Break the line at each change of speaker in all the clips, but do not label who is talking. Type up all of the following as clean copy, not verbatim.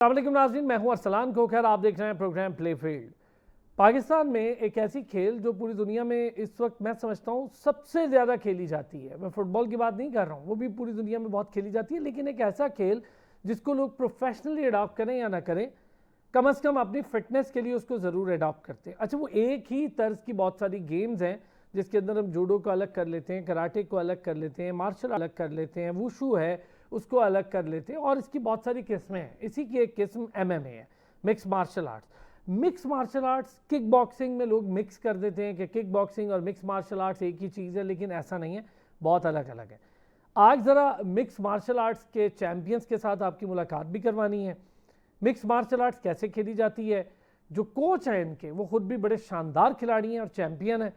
अस्सलामुअलैकुम नाज़रीन, मैं हूं अरसलान खोखर। आप देख रहे हैं प्रोग्राम प्ले फील्ड। पाकिस्तान में एक ऐसी खेल जो पूरी दुनिया में इस वक्त मैं समझता हूं सबसे ज़्यादा खेली जाती है। मैं फ़ुटबॉल की बात नहीं कर रहा हूं, वो भी पूरी दुनिया में बहुत खेली जाती है, लेकिन एक ऐसा खेल जिसको लोग प्रोफेशनली अडॉप्ट करें या ना करें, कम से कम अपनी फिटनेस के लिए उसको ज़रूर अडॉप्ट करते हैं। अच्छा, वो एक ही तर्ज की बहुत सारी गेम्स हैं जिसके अंदर हम जूडो को अलग कर लेते हैं, कराटे को अलग कर लेते हैं, मार्शल अलग कर लेते हैं, वुशु है उसको अलग कर लेते हैं, और इसकी बहुत सारी किस्में हैं। इसी की एक किस्म MMA है, mix martial arts. Mix martial arts kick boxing में लोग मिक्स कर देते हैं कि किक बॉक्सिंग और मिक्स मार्शल आर्ट्स एक ही चीज़ है, लेकिन ऐसा नहीं है, बहुत अलग अलग है। आज ज़रा मिक्स मार्शल आर्ट्स के चैम्पियंस के साथ आपकी मुलाकात भी करवानी है। मिक्स मार्शल आर्ट्स कैसे खेली जाती है, जो कोच हैं इनके वो खुद भी बड़े शानदार खिलाड़ी हैं और चैम्पियन हैं।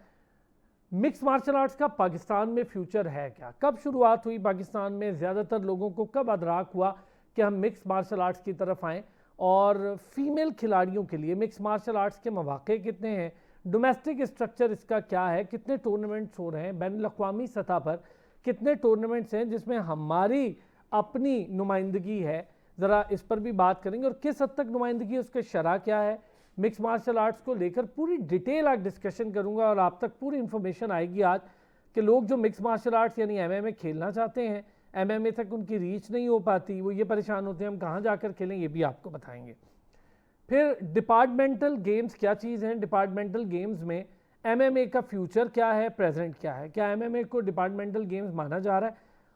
मिक्स मार्शल आर्ट्स का पाकिस्तान में फ्यूचर है क्या, कब शुरुआत हुई पाकिस्तान में, ज़्यादातर लोगों को कब अदराक हुआ कि हम मिक्स मार्शल आर्ट्स की तरफ आएँ, और फीमेल खिलाड़ियों के लिए मिक्स मार्शल आर्ट्स के मौक़े कितने हैं, डोमेस्टिक स्ट्रक्चर इसका क्या है, कितने टूर्नामेंट्स हो रहे हैं, बैनुल-अक़वामी सतह पर कितने टूर्नामेंट्स हैं जिसमें हमारी अपनी नुमाइंदगी है, ज़रा इस पर भी बात करेंगे। और किस हद तक नुमाइंदगी, उसके शरह क्या है, मिक्स मार्शल आर्ट्स को लेकर पूरी डिटेल आज डिस्कशन करूंगा और आप तक पूरी इन्फॉर्मेशन आएगी आज कि लोग जो मिक्स मार्शल आर्ट्स यानी MMA खेलना चाहते हैं, MMA तक उनकी रीच नहीं हो पाती, वो ये परेशान होते हैं हम कहाँ जाकर खेलें, ये भी आपको बताएंगे। फिर डिपार्टमेंटल गेम्स क्या चीज़ हैं, डिपार्टमेंटल गेम्स में MMA का फ्यूचर क्या है, प्रेजेंट क्या है, क्या MMA को डिपार्टमेंटल गेम्स माना जा रहा है,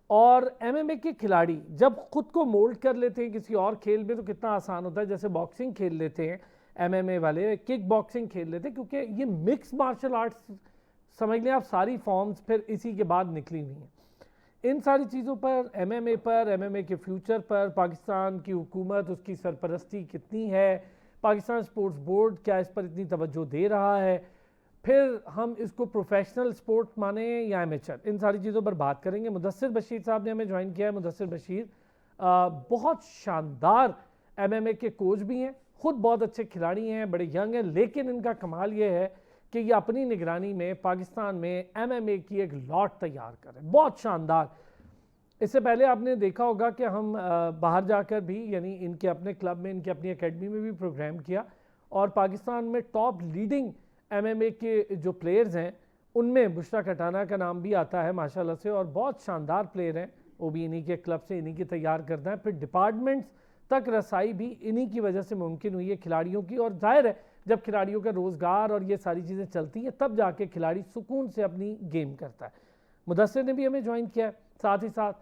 और MMA के खिलाड़ी जब खुद को मोल्ड कर लेते हैं किसी और खेल में तो कितना आसान होता है। जैसे बॉक्सिंग खेल लेते हैं MMA वाले, किक बॉक्सिंग खेल लेते हैं, क्योंकि ये मिक्स मार्शल आर्ट्स समझ लें आप, सारी फॉर्म्स फिर इसी के बाद निकली हुई हैं। इन सारी चीज़ों पर, MMA के फ्यूचर पर, पाकिस्तान की हुकूमत, उसकी सरपरस्ती कितनी है, पाकिस्तान स्पोर्ट्स बोर्ड क्या इस पर इतनी तवज्जो दे रहा है, फिर हम इसको प्रोफेशनल स्पोर्ट माने या एमेचर, इन सारी चीज़ों पर बात करेंगे। मुदस्सिर बशीर साहब ने हमें ज्वाइन किया है। मुदस्सिर बशीर बहुत शानदार MMA के कोच भी हैं, खुद बहुत अच्छे खिलाड़ी हैं, बड़े यंग हैं, लेकिन इनका कमाल ये है कि ये अपनी निगरानी में पाकिस्तान में MMA की एक लॉट तैयार कर रहे हैं, बहुत शानदार। इससे पहले आपने देखा होगा कि हम बाहर जाकर भी, यानी इनके अपने क्लब में, इनके अपनी एकेडमी में भी प्रोग्राम किया, और पाकिस्तान में टॉप लीडिंग MMA के जो प्लेयर्स हैं उनमें बुशरा कटाना का नाम भी आता है माशाल्लाह से, और बहुत शानदार प्लेयर हैं, वो भी इन्हीं के क्लब से, इन्हीं की तैयार करता है। फिर डिपार्टमेंट्स तक रसाई भी इन्हीं की वजह से मुमकिन हुई है खिलाड़ियों की, और जाहिर है जब खिलाड़ियों का रोज़गार और ये सारी चीज़ें चलती हैं तब जाके खिलाड़ी सुकून से अपनी गेम करता है। मुदस्सिर ने भी हमें ज्वाइन किया है, साथ ही साथ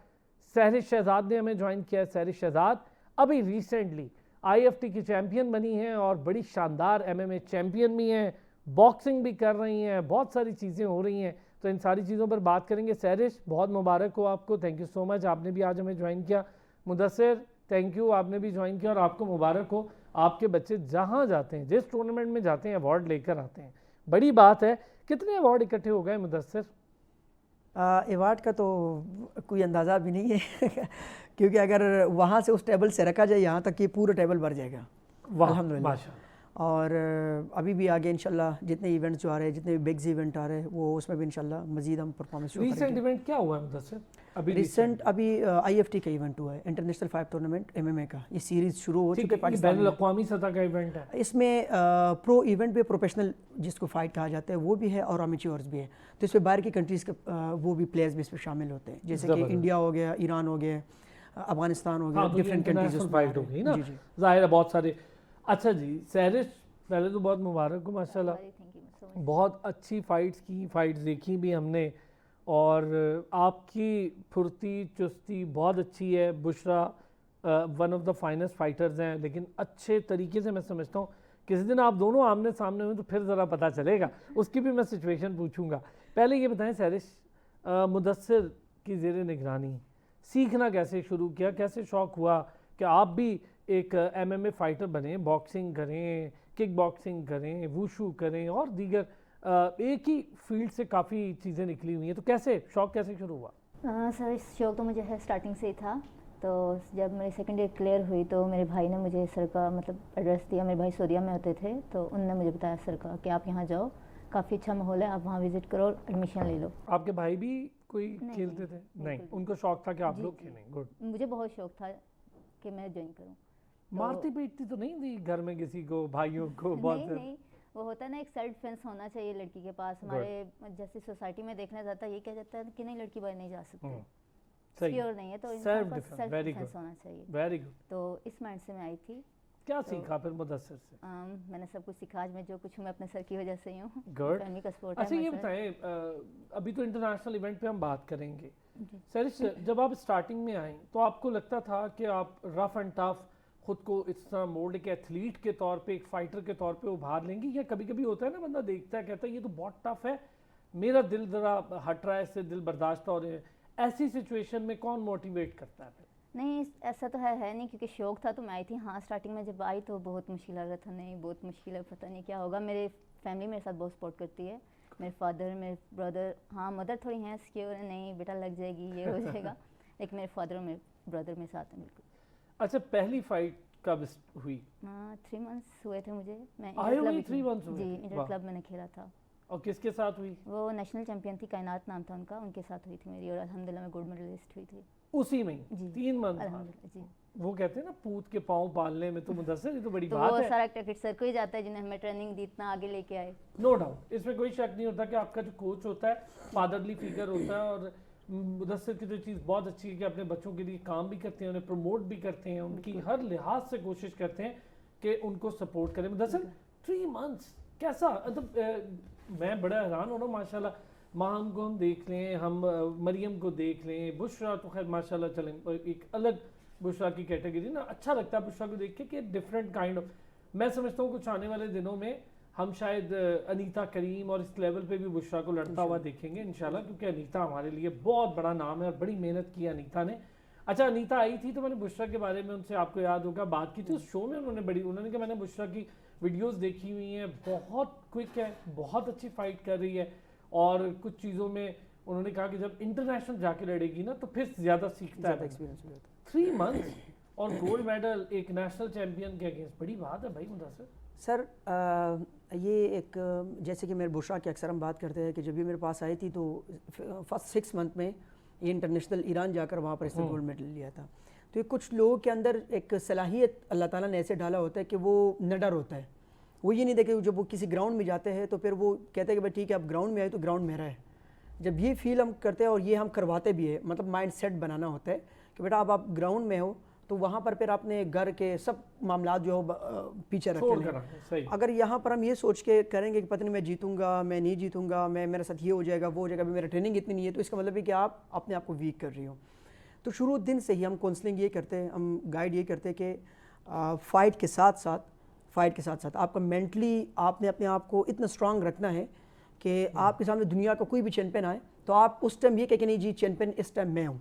सहरिश शहजाद ने हमें ज्वाइन किया है। सहरिश शहजाद अभी रिसेंटली IFT की चैम्पियन बनी हैं और बड़ी शानदार MMA चैम्पियन भी हैं, बॉक्सिंग भी कर रही हैं, बहुत सारी चीज़ें हो रही हैं, तो इन सारी चीज़ों पर बात करेंगे। सहरिश, बहुत मुबारक हो आपको, थैंक यू सो मच, आपने भी आज हमें ज्वाइन किया। मुदस्सिर, थैंक यू, आपने भी ज्वाइन किया, और आपको मुबारक हो, आपके बच्चे जहाँ जाते हैं, जिस टूर्नामेंट में जाते हैं, अवार्ड लेकर आते हैं, बड़ी बात है। कितने अवार्ड इकट्ठे हो गए मुदस्सिर?
अवार्ड का तो कोई अंदाज़ा भी नहीं है क्योंकि अगर वहाँ से उस टेबल से रखा जाए यहाँ तक, ये पूरा टेबल भर जाएगा अल्हम्दुलिल्लाह। और अभी भी आगे इंशाल्लाह जितने इवेंट्स जो आ रहे हैं, जितने बिग्स इवेंट आ रहे हैं, वो उसमें भी इंशाल्लाह मजीद हम परफॉर्मेंस शो करेंगे।
रीसेंट इवेंट क्या हुआ है मुदस्सिर? अभी
रिसेंट अभी IFT का इवेंट हुआ है, इंटरनेशनल 5 टूर्नामेंट MMA का। ये सीरीज़ शुरू हो चुकी है पाकिस्तान में,
बैनुल-अक़वामी सतह का इवेंट है।
इसमें प्रो इवेंट भी, प्रोफेशनल जिसको फाइट कहा जाता है वो भी है, और अमेच्योर्स भी है। तो इसमें बाहर की कंट्रीज़ के वो भी प्लेयर्स भी इसमें शामिल होते हैं, जैसे कि इंडिया हो गया, ईरान हो गया, अफगानिस्तान हो गया, डिफरेंट कंट्रीज
फाइट हो गई ना, जाहिर है बहुत सारे। अच्छा जी सहरिश, पहले तो बहुत मुबारक हो माशाल्लाह, बहुत अच्छी फ़ाइट्स की, फ़ाइट्स देखी भी हमने, और आपकी फुर्ती चुस्ती बहुत अच्छी है। Bushra one of the finest fighters हैं, लेकिन अच्छे तरीके से मैं समझता हूँ किसी दिन आप दोनों आमने सामने हुए तो फिर ज़रा पता चलेगा, उसकी भी मैं सिचुएशन पूछूंगा। पहले ये बताएं सहरिश, मुदस्सिर की ज़ेरे निगरानी सीखना कैसे शुरू किया, कैसे शौक़ हुआ कि आप भी एक MMA फ़ाइटर बने, बॉक्सिंग करें, किक बॉक्सिंग करें, वुशु करें, और दीगर एक ही फील्ड से काफ़ी चीज़ें निकली हुई हैं, तो कैसे शौक़ कैसे शुरू हुआ?
सर शौक़ तो मुझे है स्टार्टिंग से ही था। तो जब मेरी सेकेंड ईयर क्लियर हुई तो मेरे भाई ने मुझे सर का मतलब एड्रेस दिया। मेरे भाई सऊदीया में होते थे, तो उन्होंने मुझे बताया सर का कि आप यहाँ जाओ, काफ़ी अच्छा माहौल है, आप वहाँ विज़िट करो और एडमिशन ले लो।
आपके भाई भी कोई खेलते थे? नहीं, उनको शौक़ था कि आप लोग खेलें। गुड,
मुझे बहुत शौक़ था कि मैं ज्वाइन करूँ।
मारती पीटती तो नहीं थी घर में किसी को, भाइयों को? बहुत
नहीं नहीं, वो होता है ना एक सेल्फ डिफेंस होना चाहिए लड़की के पास। हमारे जैसे सोसाइटी में देखना जाता है, ये कहा जाता है कि नहीं लड़की बाहर नहीं जा सकती, सिक्योर नहीं है, तो इंसान को सेल्फ डिफेंस होना चाहिए।
Very good.
तो इस माइंड से मैं आई थी।
क्या सीखा फिर मुदस्सिर से?
मैंने सब कुछ सीखा। आज मैं जो कुछ हूँ मैं अपने सर की वजह से ही हूँ।
गुड।
फैमिली का सपोर्ट
अच्छा
है।
ये बताएं, अभी तो इंटरनेशनल इवेंट पे हम बात करेंगे। सरिश, जब आप स्टार्टिंग में आई तो आपको लगता था कि आप रफ एंड टफ खुद को इस तरह मोल्ड के एथलीट के तौर पे, एक फाइटर के तौर पे उभार लेंगी? या कभी कभी होता है ना, बंदा देखता है कहता है ये तो बहुत टफ है, मेरा दिल ज़रा हट रहा है इससे, दिल बर्दाश्त हो रहे हैं, ऐसी सिचुएशन में कौन मोटिवेट करता है?
नहीं ऐसा तो है नहीं, क्योंकि शौक था तो मैं आई थी। हाँ स्टार्टिंग में जब आई तो बहुत मुश्किल लग रहा था, नहीं बहुत मुश्किल है, पता नहीं क्या होगा। मेरे फैमिली मेरे साथ बहुत सपोर्ट करती है, मेरे फादर, मेरे ब्रदर। हाँ मदर थोड़ी हैं सिक्योर, नहीं बेटा लग जाएगी, ये हो जाएगा। लेकिन मेरे फादर और मेरे ब्रदर मेरे साथ हैं बिल्कुल।
अच्छा, पहली फाइट कब हुई?
3 मंथ्स हुए थे मुझे। मैं
हुई 3 मंथ्स हुए?
जी, इंटर क्लब मैंने खेला था।
और किसके साथ हुई?
वो नेशनल चैंपियन थी, कायनात नाम था उनका, उनके साथ हुई थी मेरी, और अल्हम्दुलिल्लाह मैं गोल्ड मेडलिस्ट हुई थी
उसी में ही। 3 मंथ
अल्हम्दुलिल्लाह जी।
वो कहते हैं ना पूत के पाँव पालने में तो मुदस्सिर, ये तो बड़ी
तो
बात
वो
है।
सारा क्रिकेट सर को ही जाता है जिन्हें हमें ट्रेनिंग दी, इतना आगे लेके आए।
नो डाउट, इसमें कोई शक नहीं होता कि आपका जो कोच होता है फादरली फिगर होता है। और मुदस्सिर की जो चीज़ बहुत अच्छी है कि अपने बच्चों के लिए काम भी करते हैं, उन्हें प्रमोट भी करते हैं, उनकी हर लिहाज से कोशिश करते हैं कि उनको सपोर्ट करें। मुदस्सिर 3 मंथ्स कैसा, मतलब मैं बड़ा हैरान हो रहा हूँ माशाल्लाह। माहम को हम देख लें, हम मरियम को देख लें, बुशरा तो खैर माशाल्लाह चलें एक अलग बुशरा की कैटेगरी ना, अच्छा लगता है बुशरा को देख के कि डिफरेंट काइंड ऑफ। मैं समझता हूँ कुछ आने वाले दिनों में हम शायद अनीता करीम और इस लेवल पे भी बुशरा को लड़ता हुआ देखेंगे इंशाल्लाह, क्योंकि अनीता हमारे लिए बहुत बड़ा नाम है और बड़ी मेहनत की अनीता ने। अच्छा, अनीता आई थी तो मैंने बुशरा के बारे में उनसे, आपको याद होगा, बात की थी उस शो में। उन्होंने कहा मैंने बुशरा की वीडियोस देखी हुई हैं, बहुत क्विक है, बहुत अच्छी फाइट कर रही है, और कुछ चीज़ों में उन्होंने कहा कि जब इंटरनेशनल जाके लड़ेगी ना तो फिर ज़्यादा सीखता है, एक्सपीरियंस हो जाता है। 3 मंथ्स और गोल्ड मेडल एक नेशनल चैंपियन के अगेंस्ट, बड़ी बात है भाई मुदस्सिर।
सर ये एक, जैसे कि मेरे बुशरा की अक्सर हम बात करते हैं कि जब भी मेरे पास आई थी तो फर्स्ट 6 मंथ में ये इंटरनेशनल ईरान जाकर वहाँ पर इसने गोल्ड मेडल लिया था। तो ये कुछ लोगों के अंदर एक सलाहियत अल्लाह ताला ने ऐसे डाला होता है कि वो निडर होता है। वो ये नहीं देखे, जब वो किसी ग्राउंड में जाते हैं तो फिर वो कहते हैं कि भाई ठीक है अब ग्राउंड में आए तो ग्राउंड मेरा है। जब ये फील हम करते हैं और ये हम करवाते भी है, मतलब माइंड सेट बनाना होता है कि बेटा अब आप ग्राउंड में हो तो वहाँ पर फिर आपने घर के सब मामला जो हो पीछे रखे। अगर यहाँ पर हम ये सोच के करेंगे कि पता नहीं मैं जीतूंगा, मैं नहीं जीतूंगा, मैं मेरे साथ ये हो जाएगा वो हो जाएगा, मेरा ट्रेनिंग इतनी नहीं है, तो इसका मतलब है कि आप अपने आप को वीक कर रही हो। तो शुरू दिन से ही हम काउंसलिंग ये करते हैं, हम गाइड ये करते हैं कि फ़ाइट के साथ साथ आपका मेंटली आपने अपने आप को इतना स्ट्रांग रखना है कि आपके सामने दुनिया का कोई भी चैंपियन आए तो आप उस टाइम ये कहें कि नहीं जी चैंपियन इस टाइम मैं हूँ,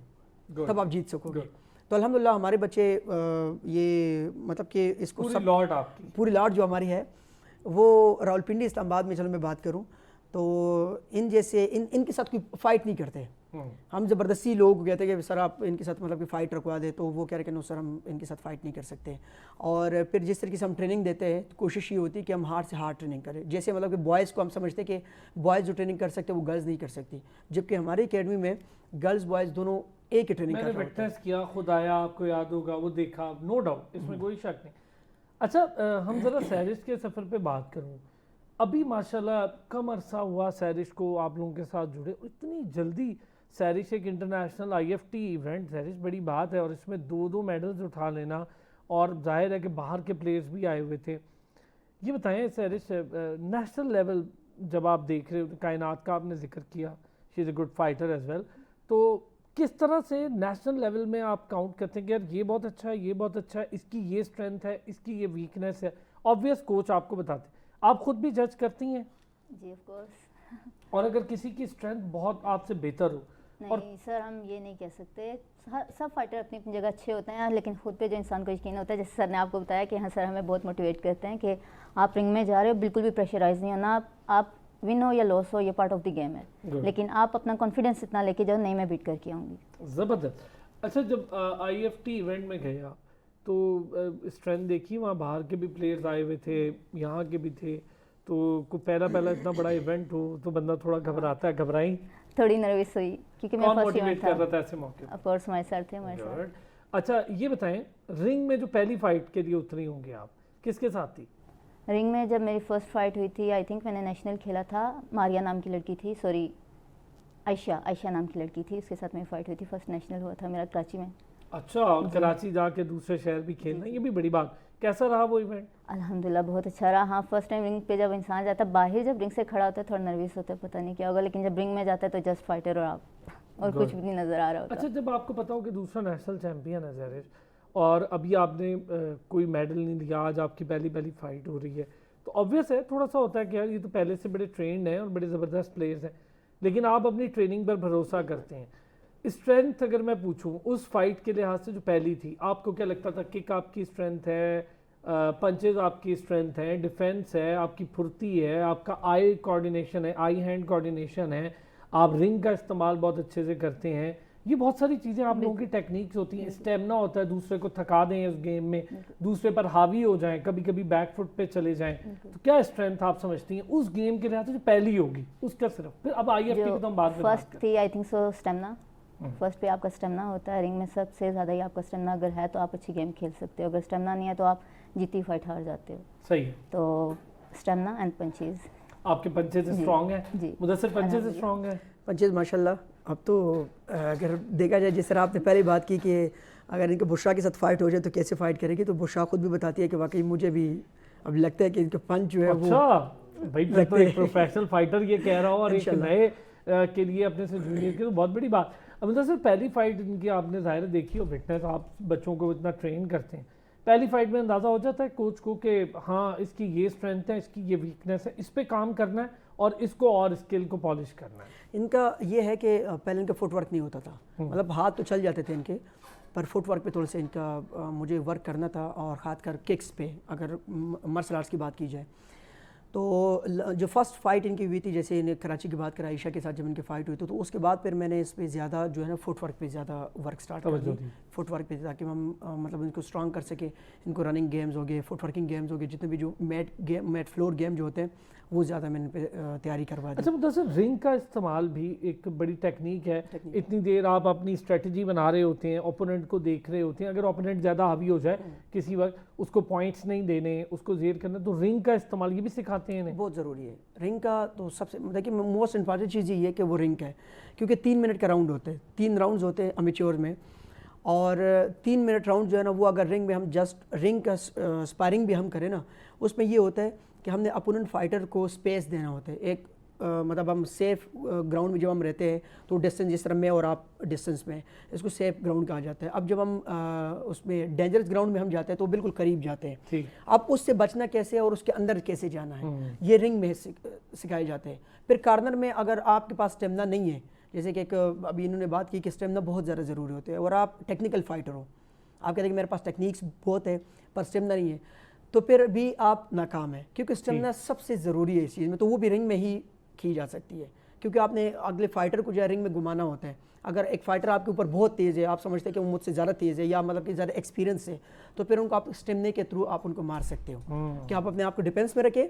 तब आप जीत सकोगे। तो अल्हम्दुलिल्लाह हमारे बच्चे ये मतलब कि इसको पूरी लॉट जो हमारी है वो रावलपिंडी इस्लामाबाद में, चलो मैं बात करूँ तो इन जैसे इनके साथ कोई फाइट नहीं करते। हम ज़बरदस्ती लोग कहते हैं कि सर आप इनके साथ मतलब कि फ़ाइट रखवा दे, तो वो कह रहे कि नो सर हम इनके साथ फ़ाइट नहीं कर सकते। और फिर जिस तरीके से हम ट्रेनिंग देते हैं तो कोशिश ये होती है कि हम हार्ड से हार्ड ट्रेनिंग करें। जैसे मतलब कि बॉयज़ को हम समझते हैं कि बॉयज़ जो ट्रेनिंग कर सकते हैं वो गर्ल्स नहीं कर सकती, जबकि हमारी अकेडमी में गर्ल्स बॉयज़ दोनों एक ही ट्रेनिंग
मैंने विटनेस किया, खुद आया, आपको याद होगा, वो देखा, नो डाउट, इसमें कोई शक नहीं। अच्छा, हम ज़रा सैरिश के सफ़र पे बात करूँ। अभी माशाल्लाह कम अरसा हुआ सैरिश को आप लोगों के साथ जुड़े, इतनी जल्दी सैरिश एक इंटरनेशनल IFT इवेंट, सैरिश बड़ी बात है, और इसमें 2 मेडल्स उठा लेना, और जाहिर है कि बाहर के प्लेयर्स भी आए हुए थे। ये बताएं सैरिश, नेशनल लेवल जब आप देख रहे हो, कायनात का आपने जिक्र किया, she is a good fighter as well, तो किस तरह से नेशनल लेवल में आप काउंट करते हैं कि यार ये बहुत अच्छा है, ये बहुत अच्छा है, इसकी ये स्ट्रेंथ है, इसकी ये वीकनेस है? ऑब्वियस कोच आपको बताते, आप खुद भी जज करती हैं?
जी ऑफ कोर्स।
और अगर किसी की स्ट्रेंथ बहुत आपसे बेहतर हो?
नहीं सर, हम ये नहीं कह सकते, सब फाइटर अपनी अपनी जगह अच्छे होते हैं, लेकिन खुद पे जो इंसान को यकीन होता है, जैसे सर ने आपको बताया कि हाँ सर हमें बहुत मोटिवेट करते हैं कि आप रिंग में जा रहे हो, बिल्कुल भी प्रेशराइज नहीं होना, आप विन हो या लॉस हो ये पार्ट ऑफ द गेम है, लेकिन आप अपना कॉन्फिडेंस इतना लेके जाओ, नहीं मैं बीट करके आऊँगी।
ज़बरदस्त। अच्छा, जब IFT इवेंट में गया तो स्ट्रेंथ देखी, वहाँ बाहर के भी प्लेयर्स आए हुए थे, यहाँ के भी थे, तो को पहला इतना बड़ा इवेंट हो तो बंदा थोड़ा घबराता है, घबराई?
थोड़ी नर्वस हुई क्योंकि मैं फर्स्ट इवेंट था।
कर रहा था ऐसे मौके?
ऑफ कोर्स हमारे सर थे, हमारे साथ।
अच्छा ये बताएं, रिंग में जो पहली फाइट के लिए उतरी होंगी आप, किसके साथ थी?
रिंग में जब मेरी फर्स्ट फाइट हुई थी, आई थिंक मैंने नेशनल खेला था, मारिया नाम की लड़की थी, सॉरी आयशा नाम की लड़की थी, उसके साथ मेरी फाइट हुई थी। फर्स्ट नेशनल हुआ था मेरा कराची में।
अच्छा, और कराची जाके दूसरे शहर भी खेलना, ये भी बड़ी बात। कैसा रहा वो इवेंट?
अल्हम्दुलिल्लाह बहुत अच्छा रहा। हाँ, फर्स्ट टाइम रिंग पे जब इंसान जाता है, बाहर जब रिंग से खड़ा होता है थोड़ा नर्वस होता है, पता नहीं क्या होगा, लेकिन जब रिंग में जाता है तो जस्ट फाइटर और आप और कुछ भी नहीं नजर आ रहा होता।
अच्छा, जब आपको पता हो कि दूसरा नेशनल चैंपियन है ज़ाहिर, और अभी आपने कोई मेडल नहीं लिया, आज आपकी पहली फाइट हो रही है, तो ऑब्वियस है थोड़ा सा होता है कि यार ये तो पहले से बड़े ट्रेंड हैं और बड़े ज़बरदस्त प्लेयर्स हैं, लेकिन आप अपनी ट्रेनिंग पर भरोसा करते हैं। स्ट्रेंथ अगर मैं पूछूं उस फाइट के लिहाज से जो पहली थी, आपको क्या लगता था? किक आपकी स्ट्रेंथ है, पंचेज आपकी स्ट्रेंथ है, डिफेंस है, आपकी फुर्ती है, आपका आई कोऑर्डिनेशन है, आई हैंड कोऑर्डिनेशन है, आप रिंग का इस्तेमाल बहुत अच्छे से करते हैं, ये बहुत सारी चीज़ें आप लोगों की टेक्निक्स होती हैं, स्टेमिना होता है, दूसरे को थका दें उस गेम में, दूसरे पर हावी हो जाएं, कभी कभी बैक फुट पे चले जाएं, तो क्या स्ट्रेंथ आप समझती हैं उस गेम के लिहाज से जो पहली होगी उसका? सिर्फ फिर अब IFT की तो हम बात करें।
फर्स्ट थी I think so stamina. First पे आपका स्टेमिना होता है, रिंग में सबसे ज़्यादा ही आपका स्टेमिना अगर है तो आप अच्छी गेम खेल सकते हो, अगर स्टेमिना नहीं है तो आप जीती फाइट हार जाते हो।
सही है।
तो स्टेमिना एंड पंचेज।
आपके पंचेज स्ट्रांग है? मुदस्सिर पंचेज स्ट्रांग है?
पंचेज माशाल्लाह। अब तो अगर देखा जाए, जिस तरह आपने पहले बात की कि अगर इनके बुशरा के साथ फाइट हो जाए तो कैसे फाइट करेगी, तो बुशरा खुद भी बताती है कि वाकई मुझे भी अब लगता है कि इनके पंच जो है वो
भाई तो एक प्रोफेशनल फाइटर ये कह रहा हो और एक नए के लिए अपने से जूनियर की, तो बहुत बड़ी बात। अब मतलब सर पहली फाइट इनकी आपने ज़ाहिर देखी हो, फिटनेस, आप बच्चों को इतना ट्रेन करते हैं, पहली फाइट में अंदाज़ा हो जाता है कोच को कि हाँ इसकी ये स्ट्रेंथ है, इसकी ये वीकनेस है, इस पे काम करना है और इसको और स्किल को पॉलिश करना है?
इनका ये है कि पहले इनका फुटवर्क नहीं होता था, मतलब हाथ तो चल जाते थे इनके, पर फुटवर्क पे थोड़ा सा इनका मुझे वर्क करना था, और ख़ासकर किक्स पे अगर मार्शल आर्ट्स की बात की जाए तो जो फर्स्ट फाइट इनकी हुई थी, जैसे इन्हें कराची की बात करा आयशा के साथ जब इनकी फ़ाइट हुई तो उसके बाद फिर मैंने इस पे ज़्यादा जो है ना फुटवर्क पे ज़्यादा वर्क स्टार्ट कर दी, फुटवर्क पे, ताकि हम मतलब इनको स्ट्रांग कर सके। इनको रनिंग गेम्स हो गए, फुटवर्किंग गेम्स हो गए, जितने भी जो मैट फ्लोर गेम जो होते हैं वो ज़्यादा मैंने पे तैयारी करवा दी।
अच्छा मुदस्सिर, रिंग का इस्तेमाल भी एक बड़ी टेक्निक है। इतनी देर आप अपनी स्ट्रेटजी बना रहे होते हैं, ओपोनेंट को देख रहे होते हैं, अगर ओपोनेंट ज़्यादा हावी हो जाए किसी वक्त, उसको पॉइंट्स नहीं देने, उसको जेर करना, तो रिंग का इस्तेमाल ये भी सिखाते हैं इन्हें?
बहुत ज़रूरी है रिंग का। तो सबसे देखिए मोस्ट इंपॉर्टेंट चीज़ ये है कि वो रिंग का है, क्योंकि 3 मिनट का राउंड होते हैं, 3 राउंड्स होते हैं अमेच्योर में, और 3 मिनट राउंड जो है ना वो अगर रिंग में हम जस्ट रिंग का स्पारिंग भी हम करें ना, उसमें ये होता है कि हमने अपोनेंट फाइटर को स्पेस देना होता है। एक मतलब हम सेफ ग्राउंड में जब हम रहते हैं तो डिस्टेंस, जिस तरह मैं और आप डिस्टेंस में, इसको सेफ ग्राउंड कहा जाता है। अब जब हम उसमें डेंजरस ग्राउंड में हम जाते हैं तो बिल्कुल करीब जाते हैं। अब उससे बचना कैसे है और उसके अंदर कैसे जाना है, ये रिंग में सिखाए जाते हैं। फिर कॉर्नर में अगर आपके पास स्टेमिना नहीं है, जैसे कि एक अभी इन्होंने बात की कि स्टेमिना बहुत ज़्यादा ज़रूरी होते हैं, और आप टेक्निकल फाइटर हो, आप कहते हैं कि मेरे पास टेक्निक्स बहुत है पर स्टेमिना नहीं है, तो फिर भी आप नाकाम है, क्योंकि स्टेमिना सबसे ज़रूरी है इस चीज़ में। तो वो भी रिंग में ही की जा सकती है, क्योंकि आपने अगले फाइटर को जो है रिंग में घुमाना होता है। अगर एक फाइटर आपके ऊपर बहुत तेज़ है, आप समझते हैं कि वो मुझसे ज़्यादा तेज़ है या मतलब कि ज़्यादा एक्सपीरियंस है, तो फिर उनको आप स्टेमिना के थ्रू आप उनको मार सकते हो कि आप अपने आप को डिफेंस में रखें,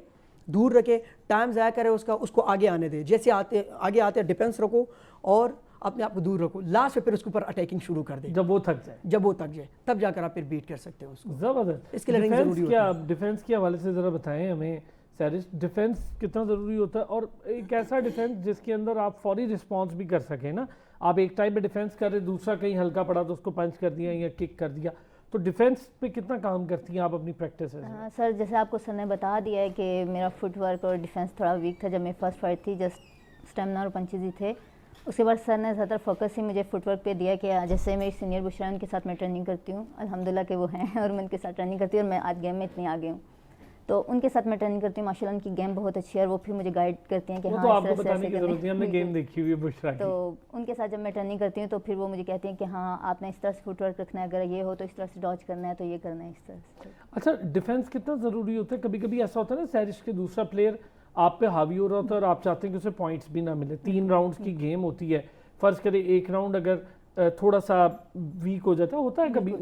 दूर रखें, टाइम ज़ाया करें उसको आगे आने दें, जैसे आगे आते डिफेंस रखो और अपने आप को दूर रखो, लास्ट में फिर उसके ऊपर अटैकिंग शुरू कर दे।
जब वो थक जाए तब जाकर आप फिर बीट कर सकते हो उसको।
ज़बरदस्त। इसके लिए रिंग ज़रूरी होता है।
डिफेंस के हवाले से ज़रा बताएं हमें सैरिश, डिफेंस कितना ज़रूरी होता है, और एक ऐसा डिफेंस जिसके अंदर आप फौरी रिस्पॉन्स भी कर सकें ना। आप एक टाइम पे डिफेंस कर रहे, दूसरा कहीं हल्का पड़ा तो उसको पंच कर दिया या किक कर दिया, तो डिफेंस पे कितना काम करती हैं आप अपनी प्रैक्टिस से?
सर जैसे आपको सर ने बता दिया है कि मेरा फुटवर्क और डिफेंस थोड़ा वीक था जब मेरी फर्स्ट फाइट थी, जस्ट स्टेमिना और पंचेज ही थे। उसके बाद सर ने ज़्यादातर फोकस ही मुझे फुटवर्क पे दिया कि जैसे मेरी सीनियर बुशरा उनके साथ मैं ट्रेनिंग करती हूँ, अल्हम्दुलिल्लाह के वो हैं और मैं उनके साथ ट्रेनिंग करती हूँ, और मैं आज गेम में इतनी आगे हूँ, तो उनके साथ मैं ट्रेनिंग करती हूँ। माशाल्लाह उनकी गेम बहुत अच्छी है और वो फिर मुझे गाइड करती हैं कि हाँ
तो आपको बताने की ज़रूरत नहीं, हमने गेम देखी हुई है बुशरा की।
तो उनके साथ जब मैं ट्रेनिंग करती हूँ तो फिर वो मुझे कहती हैं कि हाँ आपने इस तरह से फुटवर्क रखना है, अगर ये हो तो इस तरह से डॉज करना है, तो ये करना है इस तरह से।
अच्छा, डिफेंस कितना ज़रूरी होता है? कभी कभी ऐसा होता है ना सैरिश के दूसरा प्लेयर आप पे हावी हो रहा होता है और आप चाहते हैं कि उसे पॉइंट्स भी ना मिले, 3 राउंड्स की गेम होती है, फ़र्ज़ करें एक राउंड अगर थोड़ा सा वीक हो जाता होता है कभी,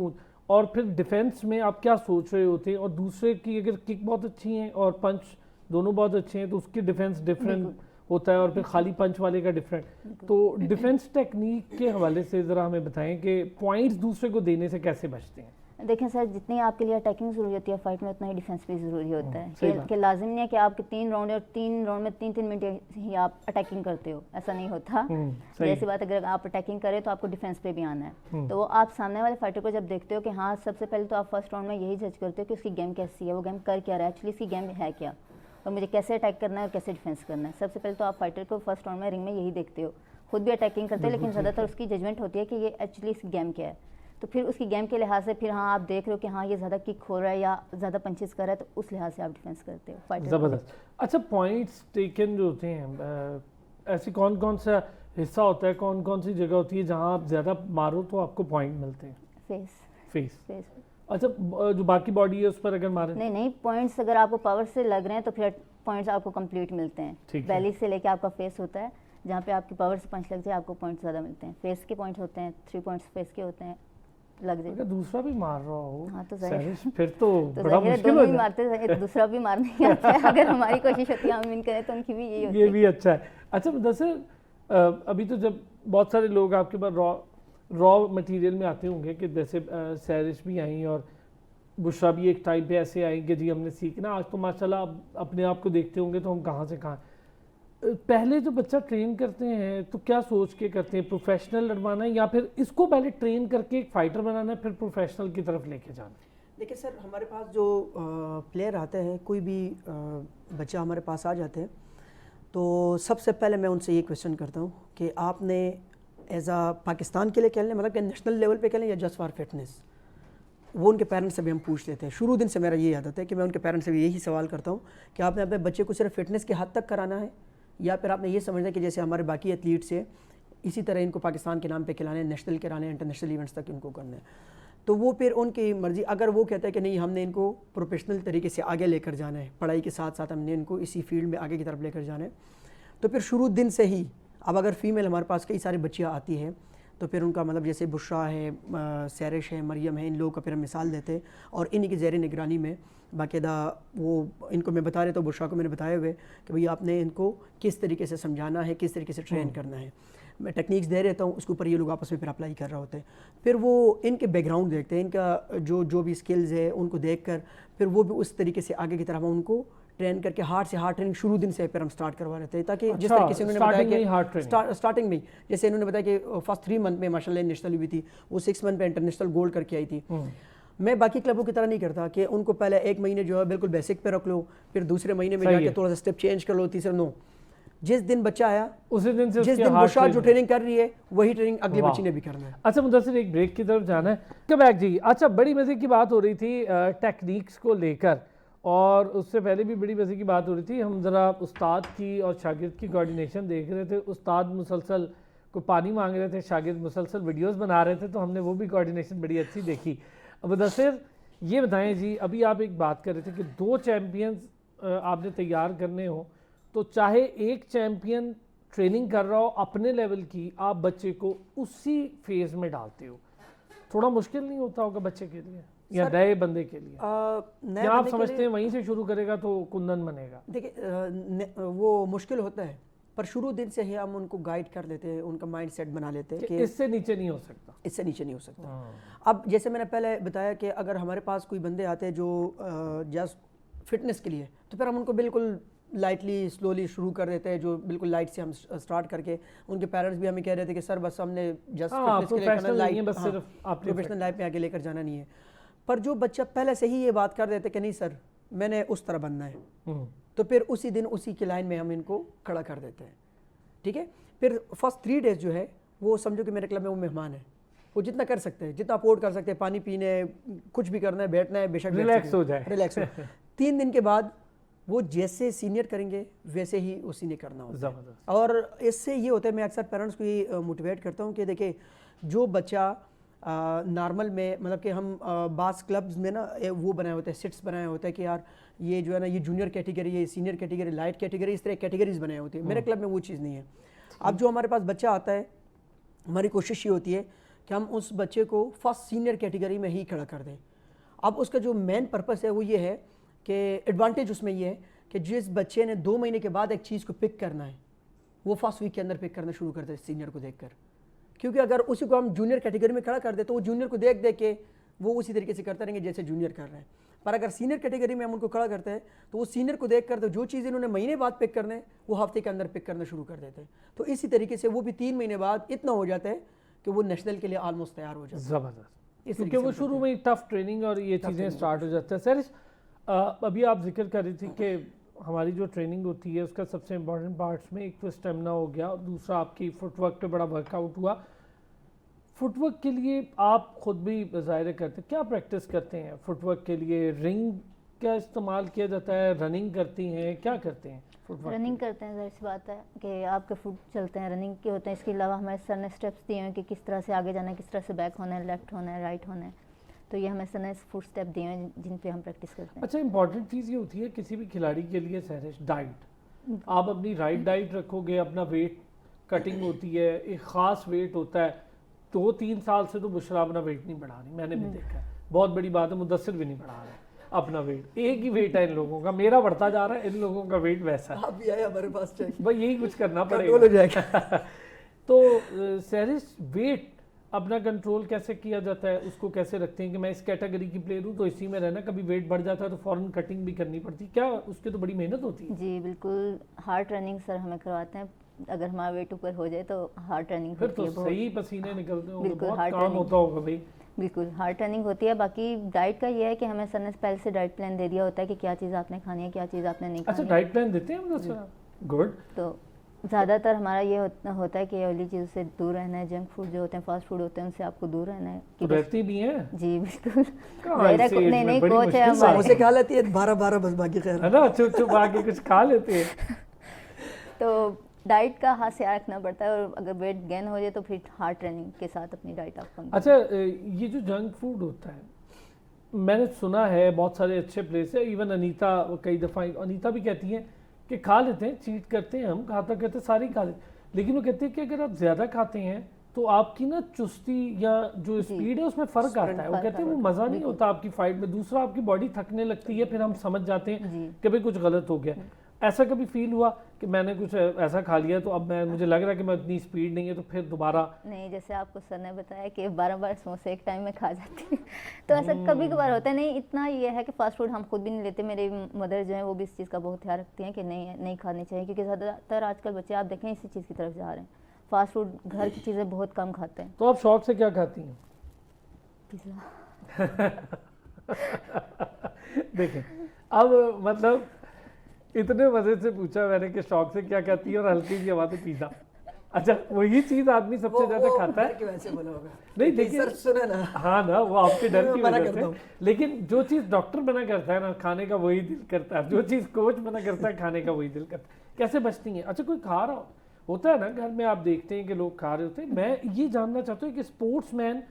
और फिर डिफेंस में आप क्या सोच रहे होते हैं, और दूसरे की अगर किक बहुत अच्छी है और पंच दोनों बहुत अच्छे हैं तो उसकी डिफेंस डिफरेंट होता है और फिर खाली पंच वाले का डिफरेंट। तो डिफेंस टेक्निक के हवाले से ज़रा हमें बताएं कि पॉइंट्स दूसरे को देने से कैसे बचते हैं?
देखें सर, जितनी आपके लिए अटैकिंग ज़रूरी होती है फाइट में, उतना ही डिफेंस भी ज़रूरी होता है। कि लाजिम नहीं है कि आपके 3 राउंड और 3 राउंड में 3-3 मिनट ही आप अटैकिंग करते हो, ऐसा नहीं होता। जैसी बात, अगर आप अटैकिंग करें तो आपको डिफेंस पे भी आना है। तो आप सामने वाले फाइटर को जब देखते हो कि हाँ, सबसे पहले तो आप फर्स्ट राउंड में यही जज करते हो कि उसकी गेम कैसी है, वो गेम कर क्या रहा है, एक्चुअली इसकी गेम है क्या, और मुझे कैसे अटैक करना है और कैसे डिफेंस करना है। सबसे पहले तो आप फाइटर को फर्स्ट राउंड में रिंग में यही देखते हो। खुद भी अटैकिंग करते हैं, लेकिन ज़्यादातर उसकी जजमेंट होती है कि ये एक्चुअली इसकी गेम क्या है। तो फिर उसकी गेम के लिहाज से फिर हाँ, आप देख रहे हो कि हाँ, ये ज़्यादा किक हो रहा है या ज़्यादा पंचेस कर रहा है, तो उस लिहाज से आप डिफेंस करते हो फाइटर।
ज़बरदस्त। अच्छा, पॉइंट्स टेकन जो होते हैं, ऐसी कौन कौन सा हिस्सा होता है, कौन कौन सी जगह होती है जहाँ आप ज़्यादा मारो तो आपको पॉइंट मिलते हैं? फेस। अच्छा, जो बाकी बॉडी है उस पर अगर मारे?
नहीं, पॉइंट्स अगर आपको पावर से लग रहे हैं तो फिर पॉइंट्स आपको कंप्लीट मिलते हैं। बैली से लेके आपका फेस होता है, जहाँ पे आपकी पावर से पंच लग जाए आपको पॉइंट्स ज़्यादा मिलते हैं। फेस के पॉइंट्स होते हैं, 3 पॉइंट्स फेस के होते हैं, लग जाए।
अगर दूसरा भी मार रहा हो,
हाँ, तो
फिर तो बड़ा मुश्किल हो
जाता है। दूसरा भी मारने ही आता है। अगर हमारी कोशिश होती है हम विन करें तो उनकी भी यही होती है।
ये भी अच्छा है। अच्छा मुदस्सिर, अभी तो जब बहुत सारे लोग आपके पास रॉ मटेरियल में आते होंगे कि जैसे सैरिश भी आई और बुशरा भी एक टाइम पे ऐसे आई कि जी हमने सीखना, आज तो माशाल्लाह अपने आप को देखते होंगे तो हम कहाँ से कहाँ। पहले जो बच्चा ट्रेन करते हैं तो क्या सोच के करते हैं, प्रोफेशनल बनवाना है या फिर इसको पहले ट्रेन करके एक फाइटर बनाना है फिर प्रोफेशनल की तरफ लेके जाना है?
देखिए सर, हमारे पास जो प्लेयर आते हैं, कोई भी बच्चा हमारे पास आ जाते हैं, तो सबसे पहले मैं उनसे ये क्वेश्चन करता हूँ कि आपने एज आ पाकिस्तान के लिए खेलने, मतलब कि नेशनल लेवल पे खेलें या जस्ट फॉर फिटनेस। वो उनके पेरेंट्स से भी हम पूछ लेते हैं। शुरू दिन से मेरा ये आदत है कि मैं उनके पेरेंट्स से भी यही सवाल करता हूँ कि आपने अपने बच्चे को सिर्फ फिटनेस के हद तक कराना है या फिर आपने ये समझना है कि जैसे हमारे बाकी एथलीट्स है इसी तरह इनको पाकिस्तान के नाम पे खिलाने, नेशनल कराने, इंटरनेशनल इवेंट्स तक इनको करना है। तो वो फिर उनकी मर्ज़ी। अगर वो कहता है कि नहीं, हमने इनको प्रोफेशनल तरीके से आगे लेकर जाना है, पढ़ाई के साथ साथ हमने इनको इसी फील्ड में आगे की तरफ लेकर जाना है, तो फिर शुरू दिन से ही, अब अगर फ़ीमेल हमारे पास कई सारी बच्चियाँ आती हैं तो फिर उनका मतलब जैसे बुशरा है, सैरिश है, मरियम है, इन लोगों का फिर हम मिसाल देते हैं और इन्हीं की ज़ेर निगरानी में बाकायदा वो इनको मैं बता रहा था, बुशरा को मैंने बताए हुए कि भई आपने इनको किस तरीके से समझाना है, किस तरीके से ट्रेन करना है। मैं टेक्निक्स दे रहता हूँ, उसके ऊपर ये लोग आपस में फिर अप्लाई कर रहे होते हैं। फिर वो इनके बैकग्राउंड देखते हैं, इनका जो भी स्किल्स है उनको देख कर फिर वो भी उस तरीके से आगे की तरफ उनको ट्रेन करके हार्ड से हार्ड ट्रेनिंग शुरू दिन से फिर हम स्टार्ट करवा रहे थे, ताकि जिस तरीके से उन्होंने बताया कि स्टार्टिंग में जैसे इन्होंने बताया कि फर्स्ट 3 मंथ में माशाल्लाह नेशनल हुई थी, वो 6 मंथ में इंटरनेशनल गोल्ड करके आई थी। मैं बाकी क्लबों की तरह नहीं करता कि उनको पहले 1 महीने जो है बिल्कुल बेसिक पे रख लो, फिर दूसरे महीने में जाके थोड़ा सा स्टेप चेंज कर लो, तीसरे नो। जिस दिन बच्चा आया उसी दिन से जिस दिन बुशरा जो ट्रेनिंग कर रही है वही ट्रेनिंग अगले बच्चे ने भी करना है।
अच्छा मुदस्सिर, एक ब्रेक की तरफ जाना है। कबैक जी, अच्छा बड़ी मजे की बात हो रही थी टेक्निक्स को लेकर, और उससे पहले भी बड़ी मजे की बात हो रही थी। हम ज़रा उस्ताद की और शागिर्द की कोऑर्डिनेशन देख रहे थे। उस्ताद मुसलसल को पानी मांग रहे थे, शागिर्द मुसलसल वीडियोस बना रहे थे, तो हमने वो भी कोऑर्डिनेशन बड़ी अच्छी देखी। मुदस्सिर ये बताएं जी, अभी आप एक बात कर रहे थे कि 2 चैम्पियंस आपने तैयार करने हो, तो चाहे एक चैम्पियन ट्रेनिंग कर रहा हो अपने लेवल की, आप बच्चे को उसी फेज़ में डालते हो, थोड़ा मुश्किल नहीं होता होगा बच्चे के लिए या नए बंदे के लिए? क्या आप समझते हैं वहीं से शुरू करेगा तो कुंदन बनेगा?
देखिए वो मुश्किल होता है, पर शुरू दिन से ही हम उनको गाइड कर लेते हैं, उनका माइंड सेट बना लेते हैं कि
इससे नीचे नहीं हो सकता,
इससे नीचे नहीं हो सकता। अब जैसे मैंने पहले बताया कि अगर हमारे पास कोई बंदे आते हैं जो जस्ट फिटनेस के लिए, तो फिर हम उनको बिल्कुल लाइटली स्लोली शुरू कर देते हैं, जो बिल्कुल लाइट से हम स्टार्ट करके। उनके पेरेंट्स भी हमें कह रहे थे कि सर बस हमने जस्ट फिटनेस के लिए करना, लाइट बस सिर्फ आप प्रोफेशनल लाइफ में आगे लेकर जाना नहीं है। पर जो बच्चा पहले से ही ये बात कर देते कि नहीं सर मैंने उस तरह बनना है, तो फिर उसी दिन उसी की लाइन में हम इनको खड़ा कर देते हैं। ठीक है, फिर फर्स्ट 3 डेज जो है वो समझो कि मेरे क्लब में वो मेहमान है, वो जितना कर सकते हैं, जितना अफोर्ड कर सकते हैं, पानी पीने, कुछ भी करना है, बैठना है, बेशक
रिलैक्स हो जाए,
रिलैक्स हो। 3 दिन के बाद वो जैसे सीनियर करेंगे वैसे ही वो सीनियर करना होता है। और इससे ये होता है, मैं अक्सर पेरेंट्स को ये मोटिवेट करता हूँ कि देखिए जो बच्चा नॉर्मल में, मतलब कि हम बास क्लब्स में ना वो बनाए होते हैं, सिट्स बनाए होते हैं कि यार ये जो है ना, ये जूनियर कैटेगरी, ये सीनियर कैटेगरी, लाइट कैटेगरी, इस तरह कैटेगरीज बनाए होती है। मेरे क्लब में वो चीज़ नहीं है। अब जो हमारे पास बच्चा आता है, हमारी कोशिश ये होती है कि हम उस बच्चे को फर्स्ट सीनियर कैटेगरी में ही खड़ा कर दें। अब उसका जो मेन पर्पस है वो ये है कि एडवांटेज उसमें ये है कि जिस बच्चे ने 2 महीने के बाद एक चीज़ को पिक करना है, वो फर्स्ट वीक के अंदर पिक करना शुरू करते हैं सीनियर को देखकर, क्योंकि अगर उसी को हम जूनियर कैटेगरी में खड़ा कर दे तो वो जूनियर को देख देख के वो उसी तरीके से करते रहेंगे जैसे जूनियर कर रहे हैं। पर अगर सीनियर कैटेगरी में हम उनको खड़ा करते हैं तो वो सीनियर को देख कर तो जो चीज़ इन्होंने महीने बाद पिक करने वो हफ्ते के अंदर पिक करना शुरू कर देते हैं। तो इसी तरीके से वो भी 3 महीने बाद इतना हो जाता है कि वो नेशनल के लिए ऑलमोस्ट तैयार हो जाता है।
ज़बरदस्त, क्योंकि वो शुरू में टफ ट्रेनिंग और ये चीज़ें स्टार्ट हो जाती है। सर अभी आप जिक्र कर रही थी कि हमारी जो ट्रेनिंग होती है उसका सबसे इम्पोर्टेंट पार्ट्स में एक तो स्टेमिना हो गया और दूसरा आपकी फुटवर्क पे बड़ा वर्कआउट हुआ। फुटवर्क के लिए आप खुद भी ज़ाहिर करते हैं, क्या प्रैक्टिस करते हैं फुटवर्क के लिए? रिंग का इस्तेमाल किया जाता है, रनिंग करती हैं, क्या करते हैं फुटवर्क?
रनिंग करते हैं, ज़ाहिर सी बात है कि आपके फुट चलते हैं, रनिंग के होते हैं। इसके अलावा हमारे सर ने स्टेप्स दिए हैं कि किस तरह से आगे जाना है, किस तरह से बैक होना है, लेफ्ट होना है, राइट होना है। तो ये हमें सर ने फुट स्टेप दिए हैं जिन पे हम प्रैक्टिस करते हैं।
अच्छा, इंपॉर्टेंट चीज़ ये होती है किसी भी खिलाड़ी के लिए सहरिश, डाइट। आप अपनी राइट डाइट रखोगे, अपना वेट कटिंग होती है, एक ख़ास वेट होता है। 2-3 साल से तो बुशरा अपना वेट नहीं बढ़ा रही, मैंने भी देखा है, बहुत बड़ी बात है। मुदस्सिर भी नहीं बढ़ा रहा अपना वेट, एक ही वेट है इन लोगों का, मेरा बढ़ता जा रहा है, इन लोगों का वेट वैसा है।
आप भी आए हमारे पास, चाहिए
भाई यही कुछ करना
कंट्रोल हो
पड़ेगा।
जाएगा।
तो सहरिश, वेट अपना कंट्रोल कैसे किया जाता है, उसको कैसे रखते हैं कि मैं इस कैटेगरी की प्लेयर हूँ तो इसी में रहना, कभी वेट बढ़ जाता है तो फौरन कटिंग भी करनी पड़ती है, क्या उसके तो बड़ी मेहनत होती है?
जी बिल्कुल, हार्ड ट्रेनिंग सर हमें करवाते हैं। अगर हमारा वेट ऊपर हो जाए तो हार्ड ट्रेनिंग
फिर
होती
तो
है बहुत।
सही पसीने निकलते होंगे,
बिल्कुल,
बहुत
hard
काम
training।
होता होगा भाई।
बिल्कुल हार्ड ट्रेनिंग होती है। बाकी डाइट का ये है कि हमें सर ने पहले से डाइट प्लान दे दिया होता है कि क्या चीज़ आपने खानी है, क्या चीज़ आपने नहीं
अच्छा,
खानी है।
डाइट प्लान देते हैं मतलब? गुड।
तो ज़्यादातर हमारा ये होता है कि ऑयली चीज़ से दूर रहना है, जंक फूड जो होते हैं, फास्ट फूड होते हैं, उनसे आपको दूर रहना है।
तो रहती भी हैं?
जी बिल्कुल।
ऐसे age में
नहीं
बड़ी
कोच है
मुश्किल से
हमारे।
उसे खा लेती है 12-12 बस, बाकी खैर
है ना, चुप चुप आके कुछ खा लेते हैं।
तो डाइट का हाथ से रखना पड़ता है, और अगर वेट गेन हो जाए तो फिर हार्ड ट्रेनिंग के साथ अपनी डाइट आप कम।
अच्छा, ये जो जंक फूड होता है, मैंने सुना है बहुत सारे अच्छे प्लेस है, इवन अनीता कई दफ़ा अनीता भी कहती हैं कि खा लेते हैं, चीट करते हैं, हम खाता करते सारे ही खा लेते, लेकिन वो कहते हैं कि अगर आप ज़्यादा खाते हैं तो आपकी ना चुस्ती या जो स्पीड है उसमें फ़र्क आता है। वो कहते हैं वो मज़ा नहीं होता आपकी फाइट में। दूसरा, आपकी बॉडी थकने लगती है, फिर हम समझ जाते हैं कि भाई कुछ गलत हो गया। ऐसा कभी फील हुआ कि मैंने कुछ ऐसा खा लिया तो अब मुझे लग रहा है कि मैं इतनी स्पीड नहीं है तो फिर दोबारा?
नहीं, जैसे आपको सर ने बताया कि 12 समोसे एक टाइम में खा जाते हैं तो ऐसा कभी कभार होता है। नहीं, इतना ये है कि फास्ट फूड हम खुद भी नहीं लेते। मेरी मदर जो है वो भी इस चीज़ का बहुत ध्यान रखती हैं कि नहीं खानी चाहिए, क्योंकि ज़्यादातर आजकल बच्चे आप देखें इसी चीज़ की तरफ जा रहे हैं। फास्ट फूड, घर की चीज़ें बहुत कम खाते हैं।
तो आप शौक से क्या खाती हैं?
पिज़्ज़ा।
देखें, अब मतलब इतने मजे से पूछा मैंने कि शौक से क्या खाती है, और हल्की सी आवाज़ में पिज़्ज़ा। अच्छा, वही चीज़ आदमी सबसे ज़्यादा खाता है।
वैसे बोला होगा।
नहीं देखिए,
सर सुने ना,
हाँ ना, वो आपके डर की
मना
वजह
करता हूँ।
से। लेकिन जो चीज़ डॉक्टर मना करता है ना खाने का, वही दिल करता है। जो चीज़ कोच मना करता है खाने का, वही दिल करता है। कैसे बचती हैं? अच्छा, कोई खा रहा होता है ना घर में, आप देखते हैं कि लोग खा रहे होते हैं। मैं ये जानना चाहता हूँ कि स्पोर्ट्समैन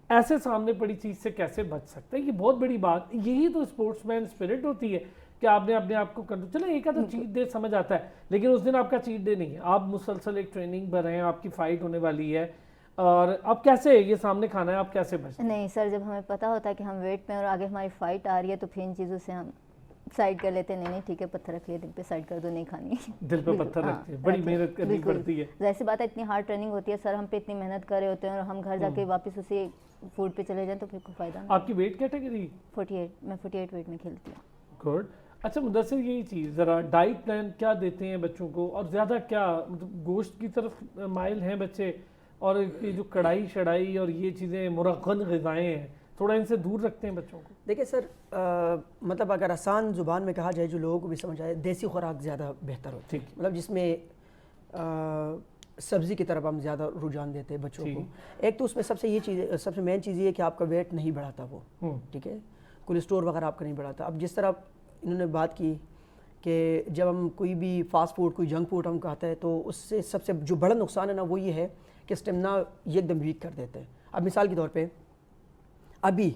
ऐसे सामने पड़ी चीज़ से कैसे बच सकता है? ये बहुत बड़ी बात, यही तो स्पोर्ट्समैन स्पिरिट होती है कि आपने अपने आप को कंट्रोल। चलो एक तो चीट डे समझ आता है, लेकिन उस दिन आपका चीट डे नहीं है, आप मुसलसल एक ट्रेनिंग पर हैं, आपकी फाइट होने वाली है, और अब कैसे ये सामने खाना है, आप कैसे बचते हैं?
नहीं सर, जब हमें पता होता है कि हम वेट में और आगे हमारी फाइट आ रही है तो फिर इन चीज़ों से हम साइड कर लेते हैं। नहीं ठीक है, पत्थर रख लिया दिल पे, साइड कर दो, नहीं खानी।
दिल पे पत्थर रखते हैं, बड़ी मेहनत करनी पड़ती है।
जैसी बात है, इतनी हार्ड ट्रेनिंग होती है, सर हम पे इतनी मेहनत कर रहे होते हैं, और हम घर जाके वापस उसी फूड पे चले जाएं तो फिर कोई फायदा नहीं।
आपकी वेट कैटेगरी?
48, मैं 48 वेट में खेलती हूँ।
गुड। अच्छा मुदस्सिर, यही चीज़ ज़रा डाइट प्लान क्या देते हैं बच्चों को, और ज़्यादा क्या मतलब गोश्त की तरफ माइल हैं बच्चे, और ये जो कढ़ाई शढ़ाई और ये चीज़ें मुरग़्ग़न ग़िज़ाएँ हैं, थोड़ा इनसे दूर रखते हैं बच्चों को?
देखिए सर, मतलब अगर आसान ज़ुबान में कहा जाए, जो लोगों को भी समझ आए, देसी खुराक ज़्यादा बेहतर होती है। मतलब जिसमें सब्ज़ी की तरफ हम ज़्यादा रुझान देते हैं बच्चों को। एक तो उसमें सबसे मेन चीज़ ये है कि आपका वेट नहीं बढ़ाता वो, ठीक है, कोलेस्ट्रॉल वगैरह आपका नहीं बढ़ाता। अब जिस तरह इन्होंने बात की कि जब हम कोई भी फास्ट फूड, कोई जंक फूड हम खाते हैं तो उससे सबसे जो बड़ा नुकसान है ना, वो ये है कि स्टेमिना एकदम वीक कर देते हैं। अब मिसाल के तौर पे अभी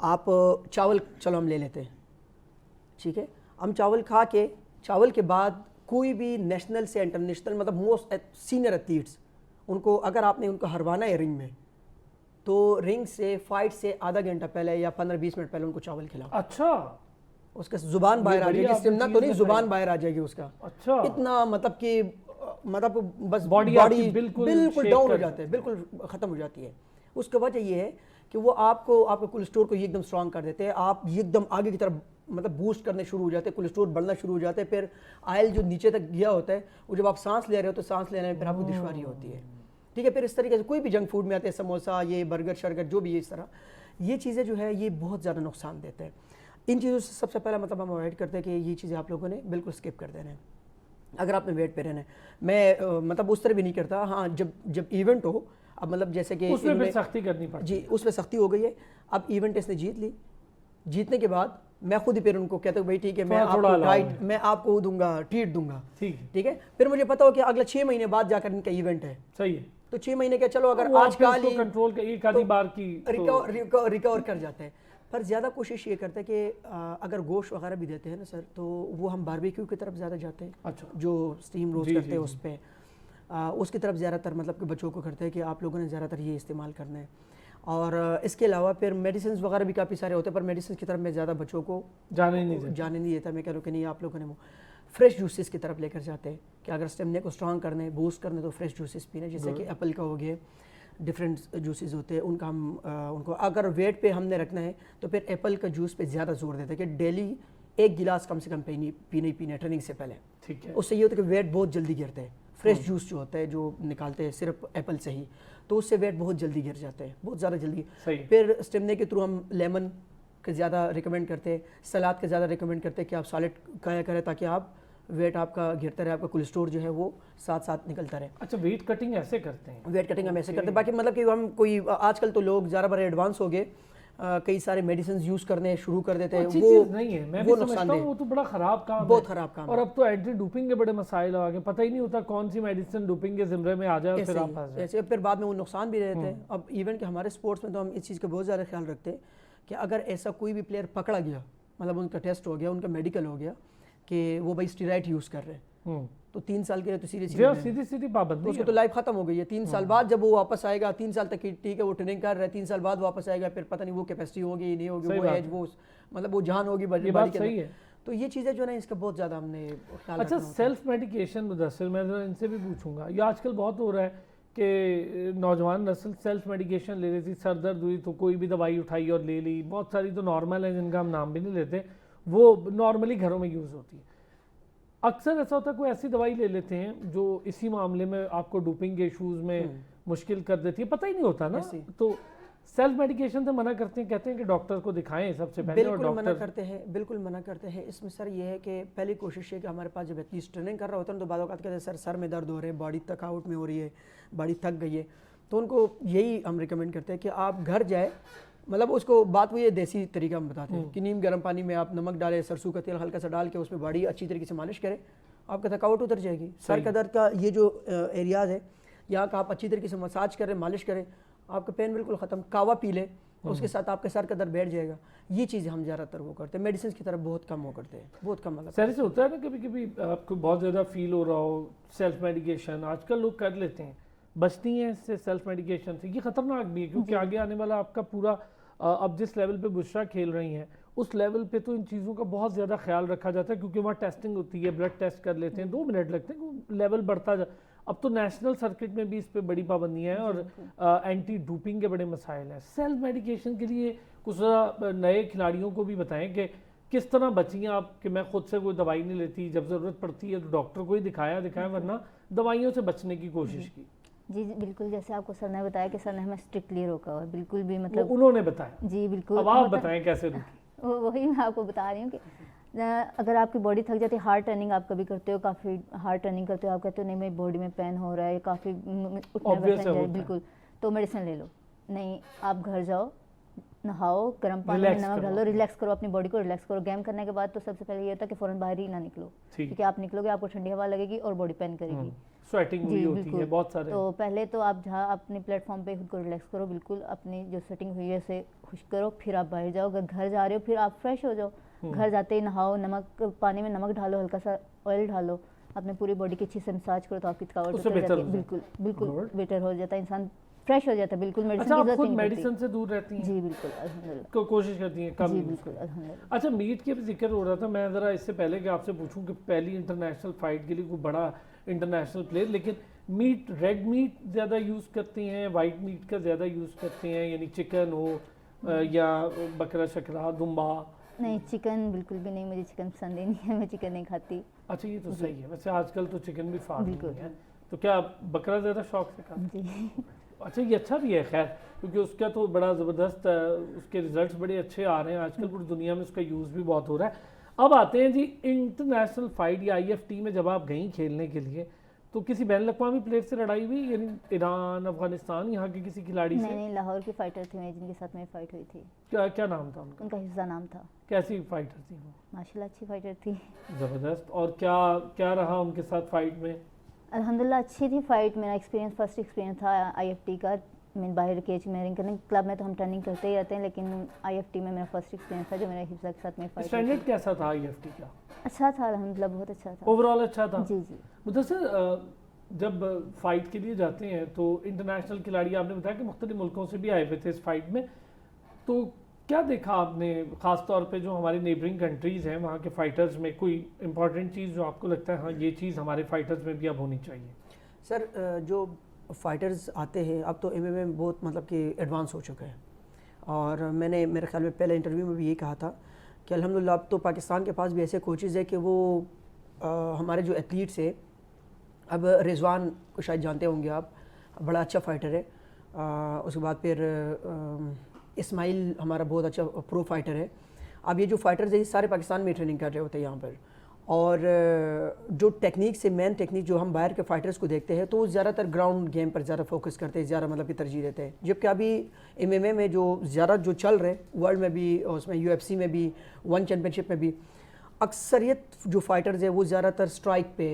आप चावल, चलो हम ले लेते हैं, ठीक है, हम चावल खा के, चावल के बाद कोई भी नेशनल से इंटरनेशनल, मतलब मोस्ट सीनियर एथलीट्स, उनको अगर आपने उनको हरवाना है रिंग में, तो रिंग से फाइट से आधा घंटा पहले या 15-20 मिनट पहले उनको चावल खिलाओ।
अच्छा,
उसका जुबान बाहर आ जाएगी, स्टेमिना तो नहीं, जुबान बाहर आ जाएगी उसका।
अच्छा,
इतना मतलब कि मतलब बस
बॉडी
बॉडी
बिल्कुल
डाउन हो जाते हैं, बिल्कुल ख़त्म हो जाती है। उसकी वजह ये है कि वो आपके कोलेस्ट्रॉल को एकदम स्ट्रांग कर देते हैं, आप एकदम आगे की तरफ मतलब बूस्ट करने शुरू हो जाते हैं, कोलेस्ट्रॉल बढ़ना शुरू हो जाते हैं। फिर आयल जो नीचे तक गया होता है, वो जब आप सांस ले रहे हो तो सांस लेने में फिर आपको दुश्वारी होती है। ठीक है, फिर इस तरीके से कोई भी जंक फूड में आते हैं, समोसा, ये बर्गर शर्गर जो भी है, इस तरह ये चीज़ें जो है ये बहुत ज़्यादा नुकसान देते हैं। इन चीज़ों से सबसे पहला मतलब हम अवॉइड करते हैं कि ये चीज़ें आप लोगों ने बिल्कुल स्किप कर देना है अगर आपने वेट पे रहना है। मैं मतलब उस तरह भी नहीं करता। हाँ, जब इवेंट हो, अब मतलब जैसे कि
उसमें फिर सख्ती करनी पड़ती
जी, उसमें सख्ती हो गई है। अब इवेंट इसने जीत ली, जीतने के बाद मैं खुद ही फिर उनको कहता हूँ भाई ठीक है, मैं आपको डाइट मैं आपको दूंगा, ट्रीट दूंगा, ठीक है। फिर मुझे पता हो कि अगले 6 महीने बाद जाकर इनका इवेंट है,
सही है,
तो 6 महीने के चलो अगर आज काल ही
कंट्रोल एक आधी बार की
रिकवर कर जाते हैं। पर ज़्यादा कोशिश ये करते हैं कि अगर गोश्त वगैरह भी देते हैं ना सर, तो वो हम बारबेक्यू की तरफ ज़्यादा जाते हैं।
अच्छा,
जो स्टीम रोस्ट करते हैं उस पर, उसकी तरफ ज़्यादातर मतलब कि बच्चों को करते हैं कि आप लोगों ने ज़्यादातर ये इस्तेमाल करना है। और इसके अलावा फिर मेडिसिन वगैरह भी काफ़ी सारे होते हैं, पर मेडिसिन की तरफ मैं ज़्यादा बच्चों को जाने नहीं देता। मैं कह रहा हूँ कि नहीं, आप लोगों ने फ्रेश जूसेस की तरफ लेकर जाते हैं कि अगर स्टेमिना को स्ट्रांग करने, बूस्ट करने, तो फ्रेश जूसेस पीने, जैसे कि एप्पल का हो गया, डिफरेंट जूसेस होते हैं उनका हम उनको अगर वेट पे हमने रखना है तो फिर एप्पल का जूस पे ज़्यादा जोर देते हैं कि डेली 1 गिलास कम से कम पीने ट्रेनिंग से पहले।
ठीक है,
उससे ये होता है कि वेट बहुत जल्दी गिरते हैं। फ्रेश जूस जो होता है जो निकालते हैं सिर्फ एप्पल से ही, तो उससे वेट बहुत जल्दी गिर जाते हैं, बहुत ज़्यादा जल्दी। फिर स्टेमिना के थ्रू हम लेमन का ज़्यादा रिकमेंड करते हैं, सलाद का ज़्यादा रिकमेंड करते हैं कि आप सैलेड खाया करें ताकि आप वेट आपका गिरता रहे, आपका कोलेस्ट्रॉल जो है वो साथ साथ निकलता रहे।
अच्छा, वेट कटिंग ऐसे करते हैं?
वेट कटिंग हम ऐसे करते हैं। बाकी मतलब कि हम कोई आजकल तो लोग ज़्यादा बड़े एडवांस हो गए, कई सारे मेडिसिन यूज़ करने शुरू कर देते हैं,
वो नहीं है, मैं भी समझता हूँ वो तो बड़ा ख़राब काम है,
बहुत ख़राब काम।
और अब तो एंटी डोपिंग के बड़े मसाइल आ गए, पता ही नहीं होता कौन सी मेडिसिन डोपिंग के ज़िम्मे में आ जाए और फिर आप फंस जाए।
ऐसे फिर बाद में वो नुकसान भी रहते हैं। अब इवन कि हमारे स्पोर्ट्स में तो हम इस चीज़ का बहुत ज़्यादा ख्याल रखते हैं कि अगर ऐसा कोई भी प्लेयर पकड़ा गया, मतलब उनका टेस्ट हो गया, उनका मेडिकल हो गया कि वो भाई स्टेरॉइड यूज़ कर रहे हैं, तो 3 साल के लिए तो सीधी पाबंदी, उसको तो लाइफ खत्म हो गई है। 3 साल बाद जब वो वापस आएगा, 3 साल तक ठीक है वो ट्रेनिंग कर रहा है, 3 साल बाद वापस आएगा, फिर पता नहीं वो कैपेसिटी होगी नहीं होगी, वो एज वो मतलब वो जान होगी बॉडी के अंदर। तो ये चीज़ें जो है ना, इसका बहुत ज़्यादा हमने ख्याल।
अच्छा, सेल्फ मेडिकेशन मुदस्सिर, मैं इनसे भी पूछूंगा, ये आजकल बहुत हो रहा है कि नौजवान नस्ल सेल्फ मेडिकेशन ले रही थी, सर दर्द हुई तो कोई भी दवाई उठाई और ले ली, बहुत सारी तो नॉर्मल है जिनका हम नाम भी नहीं लेते, वो नॉर्मली घरों में यूज़ होती है। अक्सर ऐसा होता है कोई ऐसी दवाई ले लेते हैं जो इसी मामले में आपको डोपिंग के इश्यूज में मुश्किल कर देती है, पता ही नहीं होता ना, तो सेल्फ मेडिकेशन से मना करते हैं, कहते हैं कि डॉक्टर को दिखाएं सबसे पहले।
बिल्कुल मना करते हैं, बिल्कुल मना करते हैं। इसमें सर ये है कि पहली कोशिश है कि हमारे पास जब एथलीट ट्रेनिंग कर रहा होता है तो बाद औक़ात कहते हैं सर में दर्द हो रहे हैं, बॉडी थकावट में हो रही है, बॉडी थक गई है, तो उनको यही हम रिकमेंड करते हैं कि आप घर जाए, मतलब उसको बात वो ये देसी तरीका हम बताते हैं कि नीम गर्म पानी में आप नमक डालें, सरसों का तेल हल्का सा डाल के उसमें बॉडी अच्छी तरीके से मालिश करें, आपका थकावट उतर जाएगी। सर का दर्द का ये जो एरियाज है यहाँ का आप अच्छी तरीके से मसाज करें, मालिश करें, आपका पेन बिल्कुल ख़त्म। कावा पी लें, उसके साथ आपके सर का दर्द बैठ जाएगा। ये चीज़ें हम ज़्यादातर वो करते हैं, मेडिसिन की तरफ बहुत कम वो करते हैं, बहुत कम। मतलब
सर से होता है ना कभी कभी आपको बहुत ज़्यादा फील हो रहा हो, सेल्फ मेडिकेशन आजकल लोग कर लेते हैं, बचती हैं इससे सेल्फ मेडिकेशन से, ये ख़तरनाक भी है क्योंकि आगे आने वाला आपका पूरा अब जिस लेवल पे बुशरा खेल रही हैं उस लेवल पे तो इन चीज़ों का बहुत ज़्यादा ख्याल रखा जाता है क्योंकि वहाँ टेस्टिंग होती है, ब्लड टेस्ट कर लेते हैं, 2 मिनट लगते हैं, लेवल बढ़ता जा। अब तो नेशनल सर्किट में भी इस पे बड़ी पाबंदियाँ हैं और एंटी डोपिंग के बड़े मसाइल हैं। सेल्फ मेडिकेशन के लिए कुछ नए खिलाड़ियों को भी बताएं कि किस तरह बचिए आप, कि मैं खुद से कोई दवाई नहीं लेती, जब ज़रूरत पड़ती है तो डॉक्टर को ही दिखाया वरना दवाइयों से बचने की कोशिश की।
जी बिल्कुल, जैसे आपको सर ने बताया कि सर ने हमें स्ट्रिक्टली रोका हुआ है, बिल्कुल भी मतलब
उन्होंने बताया।
जी बिल्कुल।
अब आप बताएं कैसे रोकी।
वही मैं आपको बता रही हूँ कि अगर आपकी बॉडी थक जाती है, हार्ड ट्रेनिंग आप कभी करते हो, काफ़ी हार्ड ट्रेनिंग करते हो, आप कहते हो नहीं मेरी बॉडी में पेन हो रहा है, काफ़ी उठने बैठने, बिल्कुल, तो मेडिसिन ले लो। नहीं, आप घर जाओ, नहाओ, गर्म पानी में नमक डालो, रिलैक्स करो, अपनी बॉडी को रिलैक्स करो। गेम करने के बाद तो सबसे पहले ये होता है कि फ़ौरन बाहर ही ना निकलो, क्योंकि आप निकलोगे आपको ठंडी हवा लगेगी और बॉडी पेन करेगी,
स्वेटिंग हुई होती है बहुत सारे।
तो पहले तो आप जहाँ अपने प्लेटफॉर्म पे खुद को रिलैक्स करो, बिल्कुल अपनी जो सेटिंग हुई है उसे खुश करो, फिर आप बाहर जाओ। अगर घर जा रहे हो फिर आप फ्रेश हो जाओ, घर जाते ही नहाओ, नमक पानी में नमक डालो, हल्का सा ऑयल डालो, अपने पूरी बॉडी की अच्छी से मसाज करो तो आपकी थकावट उतर जाती है, बिल्कुल बिल्कुल बेटर हो जाता है, इंसान फ्रेश हो जाता है बिल्कुल, मेडिसिन
अच्छा,
की
आप
जरूरत
खुद
नहीं पड़ती।
मेडिसिन से दूर रहती हैं?
जी बिल्कुल, अल्हम्दुलिल्लाह।
कोशिश करती हैं कम
जी
यूज़
बिल्कुल,
करें।
अल्हम्दुलिल्लाह।
अच्छा, मीट के भी जिक्र हो रहा था, मैं ज़रा इससे पहले कि आपसे पूछूं कि पहली इंटरनेशनल फाइट के लिए कोई बड़ा इंटरनेशनल प्लेयर, लेकिन मीट, रेड मीट ज़्यादा यूज़ करती हैं, वाइट मीट का ज़्यादा यूज़ करते हैं, यानी चिकन हो या बकरा शकरा दुम्बा?
नहीं, चिकन बिल्कुल भी नहीं, मुझे चिकन पसंद ही नहीं है, मैं चिकन नहीं खाती।
अच्छा, ये तो सही है। वैसे आजकल तो चिकन भी फार्मिंग
बिल्कुल।
है, तो क्या आप बकरा ज़्यादा शौक से खाते हैं?
जी
अच्छा, ये अच्छा भी है खैर, क्योंकि उसका तो बड़ा ज़बरदस्त उसके रिजल्ट्स बड़े अच्छे आ रहे हैं आजकल, पूरी दुनिया में उसका यूज़ भी बहुत हो रहा है। अब आते हैं जी इंटरनेशनल फाइट या IFT में जब आप गई खेलने के लिए, तो किसी बैन अवी प्लेयर से लड़ाई हुई, यानी ईरान, अफगानिस्तान, यहाँ के किसी खिलाड़ी से?
नहीं, लाहौर की फाइटर थी मैं, जिनके साथ मेरी फाइट हुई थी।
क्या क्या नाम था उनका?
उनका हिफ्जा नाम था।
कैसी फाइटर थी वो?
माशाल्लाह अच्छी फाइटर थी।
ज़बरदस्त। और क्या क्या रहा उनके साथ फाइट में?
अल्हम्दुलिल्लाह अच्छी थी फाइट। मेरा एक्सपीरियंस, फर्स्ट एक्सपीरियंस था IFT का। मैं बाहर केज में रिंग करने, क्लब में तो हम ट्रेनिंग करते ही रहते हैं, लेकिन IFT में मेरा फर्स्ट एक्सपीरियंस था, जो मेरा हिफ्जा के साथ में फाइट।
स्टैंडर्ड कैसा था IFT का?
अच्छा था अल्हम्दुलिल्लाह, बहुत अच्छा था।
ओवरऑल अच्छा था?
जी जी।
मुदस्सिर, जब फाइट के लिए जाते हैं तो इंटरनेशनल खिलाड़ी, आपने बताया कि मुख्तलिफ मुल्कों से भी आए हुए थे इस फाइट में, तो क्या देखा आपने ख़ास तौर पे जो हमारे नेबरिंग कंट्रीज़ हैं वहाँ के फाइटर्स में? कोई इंपॉर्टेंट चीज़ जो आपको लगता है हाँ ये चीज़ हमारे फाइटर्स में भी अब होनी चाहिए?
सर, जो फाइटर्स आते हैं अब तो MMA में बहुत मतलब कि एडवांस हो चुका है, और मैंने मेरे ख्याल में पहले इंटरव्यू में भी यही कहा था कि अल्हम्दुलिल्लाह अब तो पाकिस्तान के पास भी ऐसे कोचेज़ है कि वो हमारे जो एथलीट्स है, अब रिजवान को शायद जानते होंगे आप, बड़ा अच्छा फ़ाइटर है। उसके बाद फिर इस्माइल हमारा बहुत अच्छा प्रो फाइटर है। अब ये जो फाइटर्स है ये सारे पाकिस्तान में ट्रेनिंग कर रहे होते हैं यहाँ पर, और जो टेक्निक से मेन टेक्निक जो हम बाहर के फाइटर्स को देखते हैं तो वो ज़्यादातर ग्राउंड गेम पर ज़्यादा फोकस करते हैं, ज़्यादा मतलब कि तरजीह देते हैं। जबकि अभी MMA में जो ज़्यादा जो चल रहे वर्ल्ड में भी, और उसमें UFC में भी, वन चैम्पियनशिप में भी, अक्सरियत जो फाइटर्स है वो ज़्यादातर स्ट्राइक पे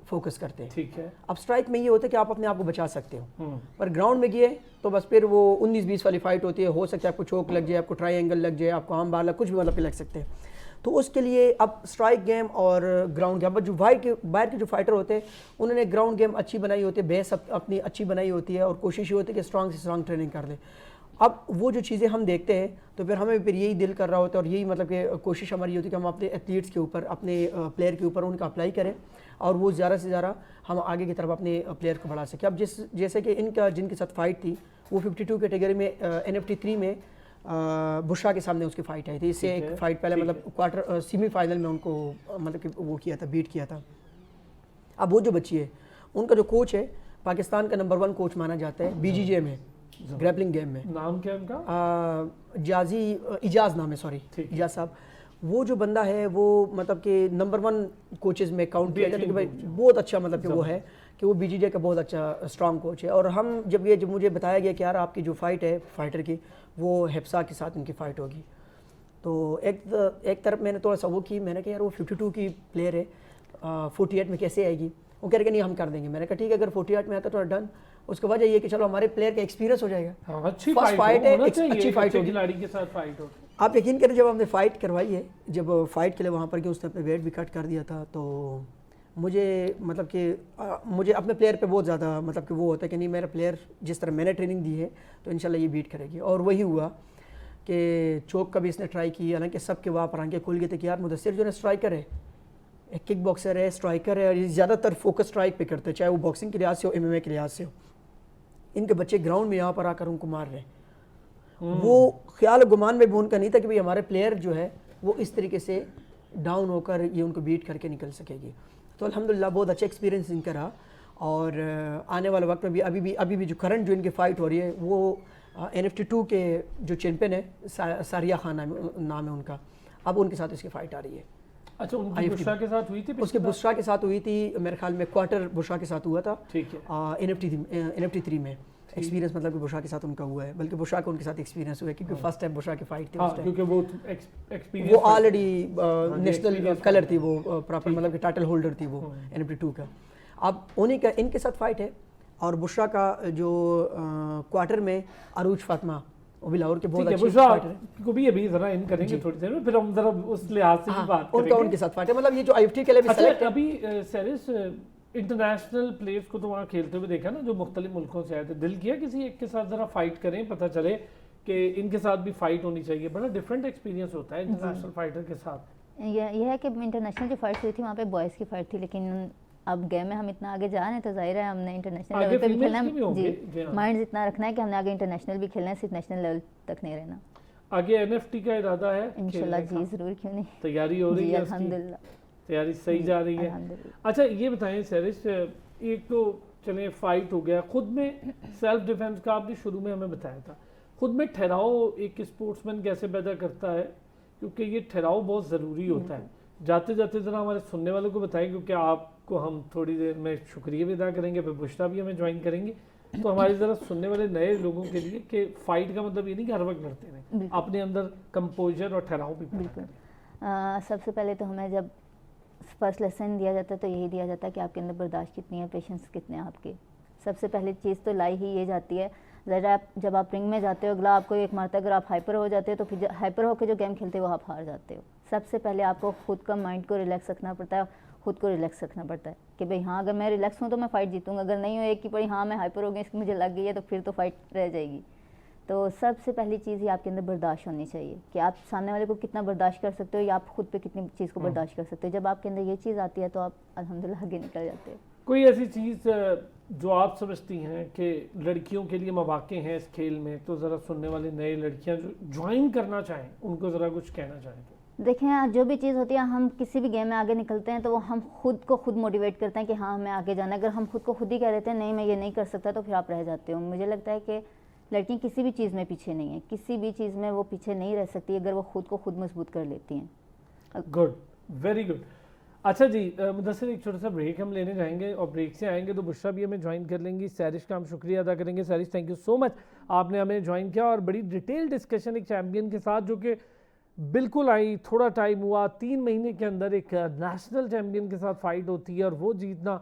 फोकस करते हैं।
ठीक है।
अब स्ट्राइक में ये होता है कि आप अपने आप को बचा सकते हो, पर ग्राउंड में गए तो बस फिर वो 19-20 वाली फाइट होती है। हो सकता है आपको चोक लग जाए, आपको ट्रायंगल लग जाए, आपको आम बार लग, कुछ भी मतलब लग सकते हैं। तो उसके लिए अब स्ट्राइक गेम और ग्राउंड गेम, जो बाहर के जो फाइटर होते हैं उन्होंने ग्राउंड गेम अच्छी बनाई होती है, बेस अपनी अच्छी बनाई होती है, और कोशिश ये होती है कि स्ट्रांग से स्ट्रांग ट्रेनिंग कर दें। अब वो जो चीज़ें हम देखते हैं तो फिर हमें फिर यही दिल कर रहा होता है, और यही मतलब कि कोशिश हमारी होती है कि हम अपने एथलीट्स के ऊपर, अपने प्लेयर के ऊपर उनका अप्लाई करें, और वो ज़्यादा से ज़्यादा हम आगे की तरफ अपने प्लेयर को बढ़ा सकें। अब जैसे कि इनका जिनके साथ फ़ाइट थी वो 52 कैटेगरी में NFT 3 में बुशरा के सामने उसकी फ़ाइट आई थी। इससे एक फ़ाइट पहले मतलब क्वार्टर सेमीफाइनल में उनको मतलब कि वो किया था, बीट किया था। अब वो जो बच्ची है उनका जो कोच है पाकिस्तान का नंबर 1 कोच माना जाता है BJJ में, ग्रैपलिंग गेम में।
नाम क्या उनका?
इजाज़ नाम है, सॉरी इजाज़ साहब। वो जो बंदा है वो मतलब कि नंबर 1 कोचेज़ में काउंट किया जाता है कि भाई बहुत अच्छा मतलब कि वो है कि वो BJJ का बहुत अच्छा स्ट्रॉन्ग कोच है। और हम जब मुझे बताया गया कि यार आपकी जो फ़ाइट है फाइटर की वो हिफ्सा के साथ इनकी फ़ाइट होगी, तो एक तरफ मैंने थोड़ा सा वो की, मैंने कहा यार वो 52 की प्लेयर है, 48 में कैसे आएगी? वो कह रहे कि नहीं हम कर देंगे। मैंने कहा ठीक है, अगर 48 में आता तो डन। उसके वजह ये कि चलो हमारे प्लेयर का एक्सपीरियंस हो जाएगा।
हाँ, अच्छी
फाइट है,
अच्छी
फाइट होगी,
खिलाड़ी के साथ फाइट हो।
आप यकीन करें जब हमने फ़ाइट करवाई है, जब फ़ाइट के लिए वहाँ पर कि उसने अपने वेट भी कट कर दिया था, तो मुझे मतलब कि मुझे अपने प्लेयर पे बहुत ज़्यादा मतलब कि वो होता है कि नहीं मेरा प्लेयर जिस तरह मैंने ट्रेनिंग दी है तो इंशाल्लाह ये बीट करेगी। और वही हुआ कि चोक का भी इसने ट्राई किया, हालांकि सबके वहाँ पर आंखें खुल गए थे कि यार मुदस्सिर जो है स्ट्राइकर है, एक किक बॉक्सर है, स्ट्राइकर है, और ये ज़्यादातर फोकस स्ट्राइक पे करते हैं, चाहे वो बॉक्सिंग के लिहाज से हो, MMA के लिहाज से हो। इनके बच्चे ग्राउंड में यहाँ पर आकर उनको मार रहे हैं। वो ख्याल गुमान में भी उनका नहीं था कि भाई हमारे प्लेयर जो है वो इस तरीके से डाउन होकर ये उनको बीट करके निकल सकेगी। तो अल्हम्दुलिल्लाह बहुत अच्छा एक्सपीरियंस इनका रहा, और आने वाले वक्त में भी अभी भी जो करंट जो इनकी फ़ाइट हो रही है वो NFT 2 के जो चैम्पियन है सारिया खान नाम है उनका, अब उनके साथ इसकी फ़ाइट आ रही है।
अच्छा, उनकी बुशरा के साथ हुई थी?
उसके बुशरा के साथ हुई थी मेरे ख्याल में, क्वार्टर बुशरा के साथ हुआ था।
ठीक है।
NFT 3 में एक्सपीरियंस मतलब कि बुशरा के साथ उनका हुआ है, बल्कि बुशरा का उनके साथ एक्सपीरियंस हुआ है क्योंकि फर्स्ट टाइम बुशरा की फाइट थी।
क्योंकि वो एक्सपीरियंस,
वो ऑलरेडी नेशनल कलर थी, वो प्रॉपर मतलब कि टाइटल होल्डर थी वो NFT 2 का। अब उन्हीं का इनके साथ फाइट है, और बुशरा का जो क्वार्टर में अरूज फातिमा, वो भी लाहौर के बहुत अच्छे फाइटर हैं,
को भी अभी जरा इन करेंगे थोड़ी देर में, फिर हम जरा उस लिहाज से भी बात करेंगे।
उनका उनके साथ फाइट है, मतलब ये जो IFT के लिए भी सेलेक्ट है।
अभी सेरिस इंटरनेशनल प्लेयर्स को तो वहाँ खेलते हुए देखा ना, जो मुख्तलिफ मुल्कों से आए थे, दिल किया किसी एक के साथ ज़रा फाइट करें, पता चले कि इनके साथ भी फाइट होनी चाहिए? बड़ा डिफरेंट एक्सपीरियंस होता है इंटरनेशनल फाइटर के साथ।
यह है कि इंटरनेशनल जो फाइट हुई थी वहाँ पे बॉयज़ की फाइट थी, लेकिन अब गेम में हम इतना आगे जा रहे हैं तो जाहिर है हमने इंटरनेशनल लेवल पे भी खेलना है जी, माइंड इतना रखना है कि हमने आगे इंटरनेशनल भी खेलना है, सिर्फ नेशनल लेवल तक नहीं रहना।
आगे एनएफटी का इरादा है
इंशाल्लाह जी, ज़रूर, क्यों नहीं।
तैयारी हो रही है?
अल्हम्दुलिल्लाह
तैयारी सही जा रही है। अच्छा ये बताएं सैरिश, एक तो चले फाइट हो गया, खुद में सेल्फ डिफेंस का आपने शुरू में हमें बताया था, खुद में ठहराव एक स्पोर्ट्समैन कैसे पैदा करता है, क्योंकि ये ठहराव बहुत ज़रूरी होता है। जाते जाते ज़रा हमारे सुनने वालों को बताएं, क्योंकि आपको हम थोड़ी देर में शुक्रिया भी अदा करेंगे, फिर बुशरा भी हमें ज्वाइन करेंगे, तो हमारे ज़रा सुनने वाले नए लोगों के लिए कि फ़ाइट का मतलब ये नहीं कि हर वक्त लड़ते रहें, अपने अंदर कंपोजर और ठहराव भी
बिल्कुल। सबसे पहले तो हमें जब फर्स्ट लेसन दिया जाता है तो यही दिया जाता है कि आपके अंदर बर्दाश्त कितनी है, पेशेंस कितने हैं आपके। सबसे पहली चीज़ तो लाई ही ये जाती है, ज़रा जब आप रिंग में जाते हो, अगला आपको एक मारता है, अगर आप हाइपर हो जाते हो तो फिर हाइपर होकर जो गेम खेलते हो वो आप हार जाते हो। सबसे पहले आपको खुद का माइंड को रिलैक्स रखना पड़ता है, खुद को रिलैक्स रखना पड़ता है कि भाई हाँ, अगर मैं रिलैक्स हूँ तो मैं फ़ाइट जीतूँगा, अगर नहीं हो एक की पड़ी हाँ मैं हाइपर हो गई, इसकी मुझे लग गई है, तो फिर तो फाइट रह जाएगी। तो सबसे पहली चीज़ ही आपके अंदर बर्दाश्त होनी चाहिए कि आप सामने वाले को कितना बर्दाश्त कर सकते हो या आप खुद पे कितनी चीज़ को बर्दाश्त कर सकते हो। जब आपके अंदर ये चीज़ आती है तो आप अल्हम्दुलिल्लाह आगे निकल जाते हो।
कोई ऐसी चीज़ जो आप समझती हैं कि लड़कियों के लिए मौके हैं इस खेल में, तो ज़रा सुनने वाली नई लड़कियां जो ज्वाइन करना चाहें उनको ज़रा कुछ कहना चाहेंगे?
देखें, जो भी चीज़ होती है, हम किसी भी गेम में आगे निकलते हैं तो वो हम खुद को खुद मोटिवेट करते हैं कि हाँ हमें आगे जाना है। अगर हम खुद को खुद ही कह देते हैं नहीं मैं ये नहीं कर सकता, तो फिर आप रह जाते हो। मुझे लगता है कि लड़की किसी भी चीज़ में पीछे नहीं है, किसी भी चीज़ में वो पीछे नहीं रह सकती अगर वो खुद को खुद मजबूत कर लेती हैं।
Good, very good. अच्छा जी मुदस्सिर, एक छोटा सा ब्रेक हम लेने जाएंगे और ब्रेक से आएंगे तो बुशरा भी हमें ज्वाइन कर लेंगी। सैरिश का हम शुक्रिया अदा करेंगे। सैरिश, थैंक यू सो मच, आपने हमें ज्वाइन किया और बड़ी डिटेल डिस्कशन एक चैम्पियन के साथ जो कि बिल्कुल आई, थोड़ा टाइम हुआ, 3 महीने के अंदर एक नेशनल चैम्पियन के साथ फाइट होती है और वो जीतना,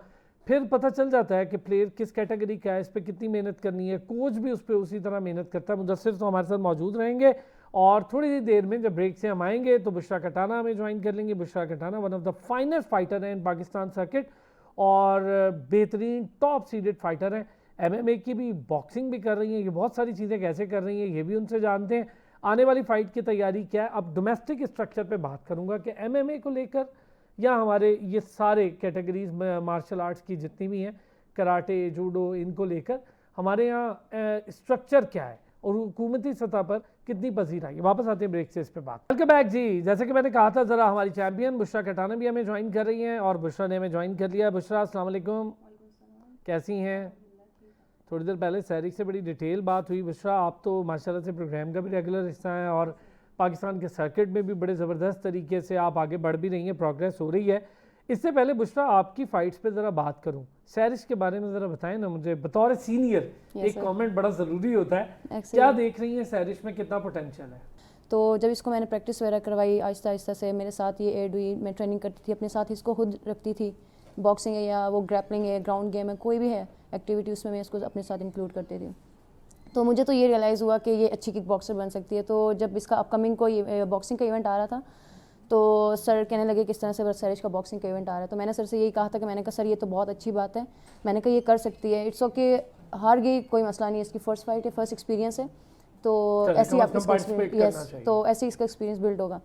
फिर पता चल जाता है कि प्लेयर किस कैटेगरी का है, इस पर कितनी मेहनत करनी है, कोच भी उस पर उसी तरह मेहनत करता है। मुदस्सिर तो हमारे साथ मौजूद रहेंगे और थोड़ी ही देर में जब ब्रेक से हम आएंगे तो बुशरा कटाना हमें ज्वाइन कर लेंगे। बुशरा कटाना one of the finest fighter हैं इन पाकिस्तान सर्किट और बेहतरीन टॉप सीडेड फाइटर हैं। MMA की भी, बॉक्सिंग भी कर रही हैं, ये बहुत सारी चीज़ें कैसे कर रही हैं ये भी उनसे जानते हैं। आने वाली फ़ाइट की तैयारी क्या है, अब डोमेस्टिक स्ट्रक्चर पे बात करूँगा कि MMA को लेकर या हमारे ये सारे कैटेगरीज मार्शल आर्ट्स की जितनी भी हैं, कराटे, जूडो, इनको लेकर हमारे यहाँ स्ट्रक्चर क्या है और हुकूमती सतह पर कितनी पसीराई है। वापस आते हैं ब्रेक से इस पे बात। वेलकम बैक जी। जैसे कि मैंने कहा था, ज़रा हमारी चैम्पियन बुशरा कटाना भी हमें ज्वाइन कर रही हैं और बुशरा ने हमें ज्वाइन कर लिया। बुशरा अस्सलाम वालेकुम, कैसी हैं? थोड़ी देर पहले सैरिक से बड़ी डिटेल बात हुई। बुशरा, आप तो माशाल्लाह से प्रोग्राम का भी रेगुलर हिस्सा हैं और पाकिस्तान के सर्किट में भी बड़े ज़बरदस्त तरीके से आप आगे बढ़ भी रही हैं, प्रोग्रेस हो रही है। इससे पहले बुशरा आपकी फ़ाइट्स पे ज़रा बात करूं, सैरिश के बारे में ज़रा बताएं ना मुझे, बतौर सीनियर एक कमेंट बड़ा ज़रूरी होता है। क्या देख रही हैं सैरिश में, कितना पोटेंशियल है?
तो जब इसको मैंने प्रैक्टिस वगैरह करवाई, आहिस्ता आहिस्ता से मेरे साथ ये ऐड हुई, मैं ट्रेनिंग करती थी, अपने साथ इसको खुद रखती थी। बॉक्सिंग है या वो ग्रैपलिंग है, ग्राउंड गेम है, कोई भी है एक्टिविटी, उसमें मैं इसको अपने साथ इंक्लूड करती थी। तो मुझे तो ये रियलाइज़ हुआ कि ये अच्छी किक बॉक्सर बन सकती है। तो जब इसका अपकमिंग कोई बॉक्सिंग का इवेंट आ रहा था तो सर कहने लगे किस तरह से सैरिश का बॉक्सिंग का इवेंट आ रहा है। तो मैंने सर से यही कहा था कि मैंने कहा सर ये तो बहुत अच्छी बात है, मैंने कहा ये कर सकती है, इट्स ओके, हार गई कोई मसला नहीं है, इसकी फर्स्ट फाइट है, फर्स्ट एक्सपीरियंस है, तो ऐसे ही आप तो ऐसे ही इसका एक्सपीरियंस बिल्ड होगा।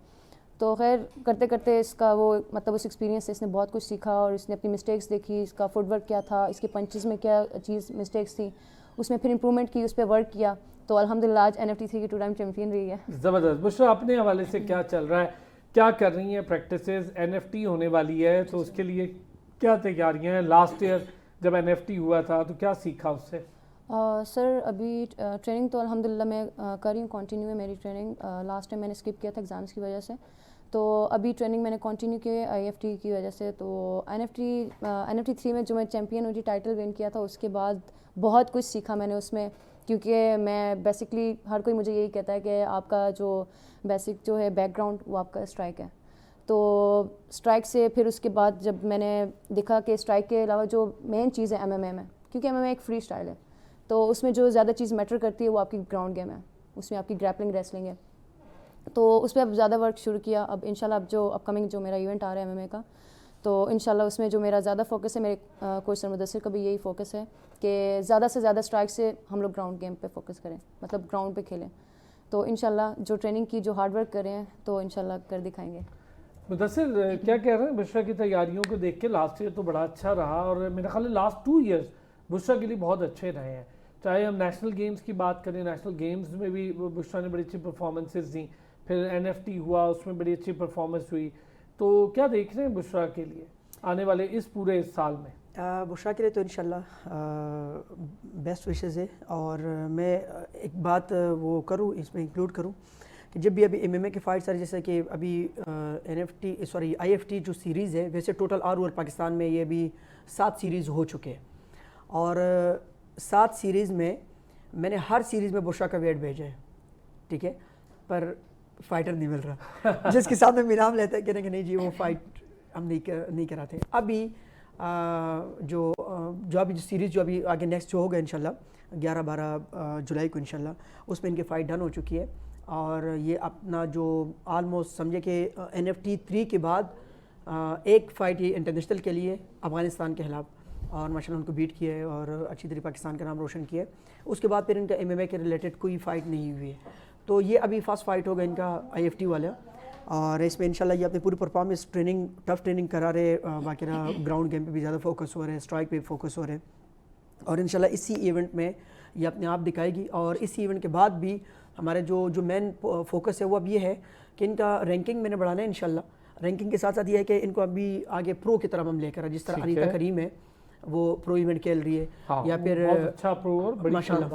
तो खैर करते करते इसका वो मतलब उस एक्सपीरियंस से इसने बहुत कुछ सीखा और इसने अपनी मिस्टेक्स देखी, इसका फुटवर्क क्या था, इसके पंचेस में क्या चीज़ मिस्टेक्स थी, उसमें फिर इंप्रूवमेंट की, उस पर वर्क किया, तो अल्हम्दुलिल्लाह आज NFT3 की 2 टाइम चैम्पियन रही है।
ज़बरदस्त। बुशरा, अपने हवाले से क्या चल रहा है, क्या कर रही हैं प्रैक्टिसेस? NFT होने वाली है तो उसके लिए क्या तैयारियां हैं? लास्ट ईयर जब NFT हुआ था तो क्या सीखा उससे?
सर अभी ट्रेनिंग तो अल्हम्दुलिल्लाह मैं कर रही हूँ, कंटिन्यू है मेरी ट्रेनिंग। लास्ट टाइम मैंने स्किप किया था एग्ज़ाम्स की वजह से, तो अभी ट्रेनिंग मैंने कंटिन्यू की है IFT की वजह से। तो NFT3 में जो मैं चैम्पियन हुई थी, टाइटल विन किया था, उसके बाद बहुत कुछ सीखा मैंने उसमें, क्योंकि मैं बेसिकली हर कोई मुझे यही कहता है कि आपका जो बेसिक जो है बैकग्राउंड वो आपका स्ट्राइक है। तो स्ट्राइक से फिर उसके बाद जब मैंने देखा कि स्ट्राइक के अलावा जो मेन चीज़ है MMA में, क्योंकि MMA एक फ्री स्टाइल है, तो उसमें जो ज़्यादा चीज़ मैटर करती है वो आपकी ग्राउंड गेम है, उसमें आपकी ग्रैपलिंग रेसलिंग है। तो उस पर अब ज़्यादा वर्क शुरू किया। अब इंशाल्लाह अब जो अपकमिंग जो मेरा इवेंट आ रहा है MMA का, तो इंशाल्लाह उसमें जो मेरा ज़्यादा फोकस है, मेरे कोच सर मुदस्सिर का भी यही फोकस है कि ज़्यादा से ज़्यादा स्ट्राइक से हम लोग ग्राउंड गेम पे फोकस करें, मतलब ग्राउंड पे खेलें। तो इंशाल्लाह जो ट्रेनिंग की, जो हार्ड वर्क करें हैं, तो इंशाल्लाह कर दिखाएंगे।
मुदस्सिर क्या कह रहे हैं बुशरा की तैयारियों को देख के? लास्ट ईयर तो बड़ा अच्छा रहा और मेरा ख्याल है लास्ट 2 ईयर्स बुशरा के लिए बहुत अच्छे रहे हैं। चाहे हम नेशनल गेम्स की बात करें, नेशनल गेम्स में भी बुशरा ने बड़ी अच्छी परफॉर्मेंसेस दी, फिर NFT हुआ उसमें बड़ी अच्छी परफॉर्मेंस हुई। तो क्या देख रहे हैं बुशरा के लिए आने वाले इस पूरे साल में?
बुशरा के लिए तो इंशाल्लाह बेस्ट विशेज़ है। और मैं एक बात वो करूँ, इसमें इंक्लूड करूँ कि जब भी अभी MMA के फाइट्स आ रहे, जैसे कि अभी IFT जो सीरीज़ है, वैसे टोटल ऑल ओवर पाकिस्तान में ये अभी 7 सीरीज़ हो चुके हैं और 7 सीरीज़ में मैंने हर सीरीज़ में बुशरा का वेट भेजा है, ठीक है, पर फाइटर नहीं मिल रहा जिसके साथ में इनाम लेते हैं, कहने कि नहीं जी वो फाइट हम नहीं कराते। अभी जो अभी जो सीरीज़ जो अभी आगे नेक्स्ट जो होगा इंशाल्लाह 11-12 जुलाई को इंशाल्लाह, उसमें इनकी फ़ाइट डन हो चुकी है और ये अपना जो आलमोस्ट समझे कि NFT 3 के बाद एक फ़ाइट ये इंटरनेशनल के लिए अफ़गानिस्तान के खिलाफ, और माशाल्लाह उनको बीट किया है और अच्छी तरह पाकिस्तान का नाम रोशन किया है। उसके बाद फिर इनका MMA के रिलेटेड कोई फ़ाइट नहीं हुई है, तो ये अभी फर्स्ट फाइट होगा इनका IFT वाला। और इसमें इंशाल्लाह ये अपनी पूरी परफॉर्मेंस ट्रेनिंग, टफ ट्रेनिंग करा रहे, बाकी ग्राउंड गेम पे भी ज़्यादा फोकस हो रहे हैं, स्ट्राइक पे फोकस हो रहे हैं और इंशाल्लाह इसी इवेंट में ये अपने आप दिखाएगी। और इसी इवेंट के बाद भी हमारे जो मेन फोकस है वो अब ये है कि इनका रैंकिंग मैंने बढ़ाना है इंशाल्लाह। रैंकिंग के साथ साथ ये है कि इनको अभी आगे प्रो की तरफ हम लेकर, जिस तरह अनीता करीम है वो प्रो इवेंट खेल रही है,
हाँ,
या फिर
बहुत अच्छा प्रो और बड़ी
माशाल्लाह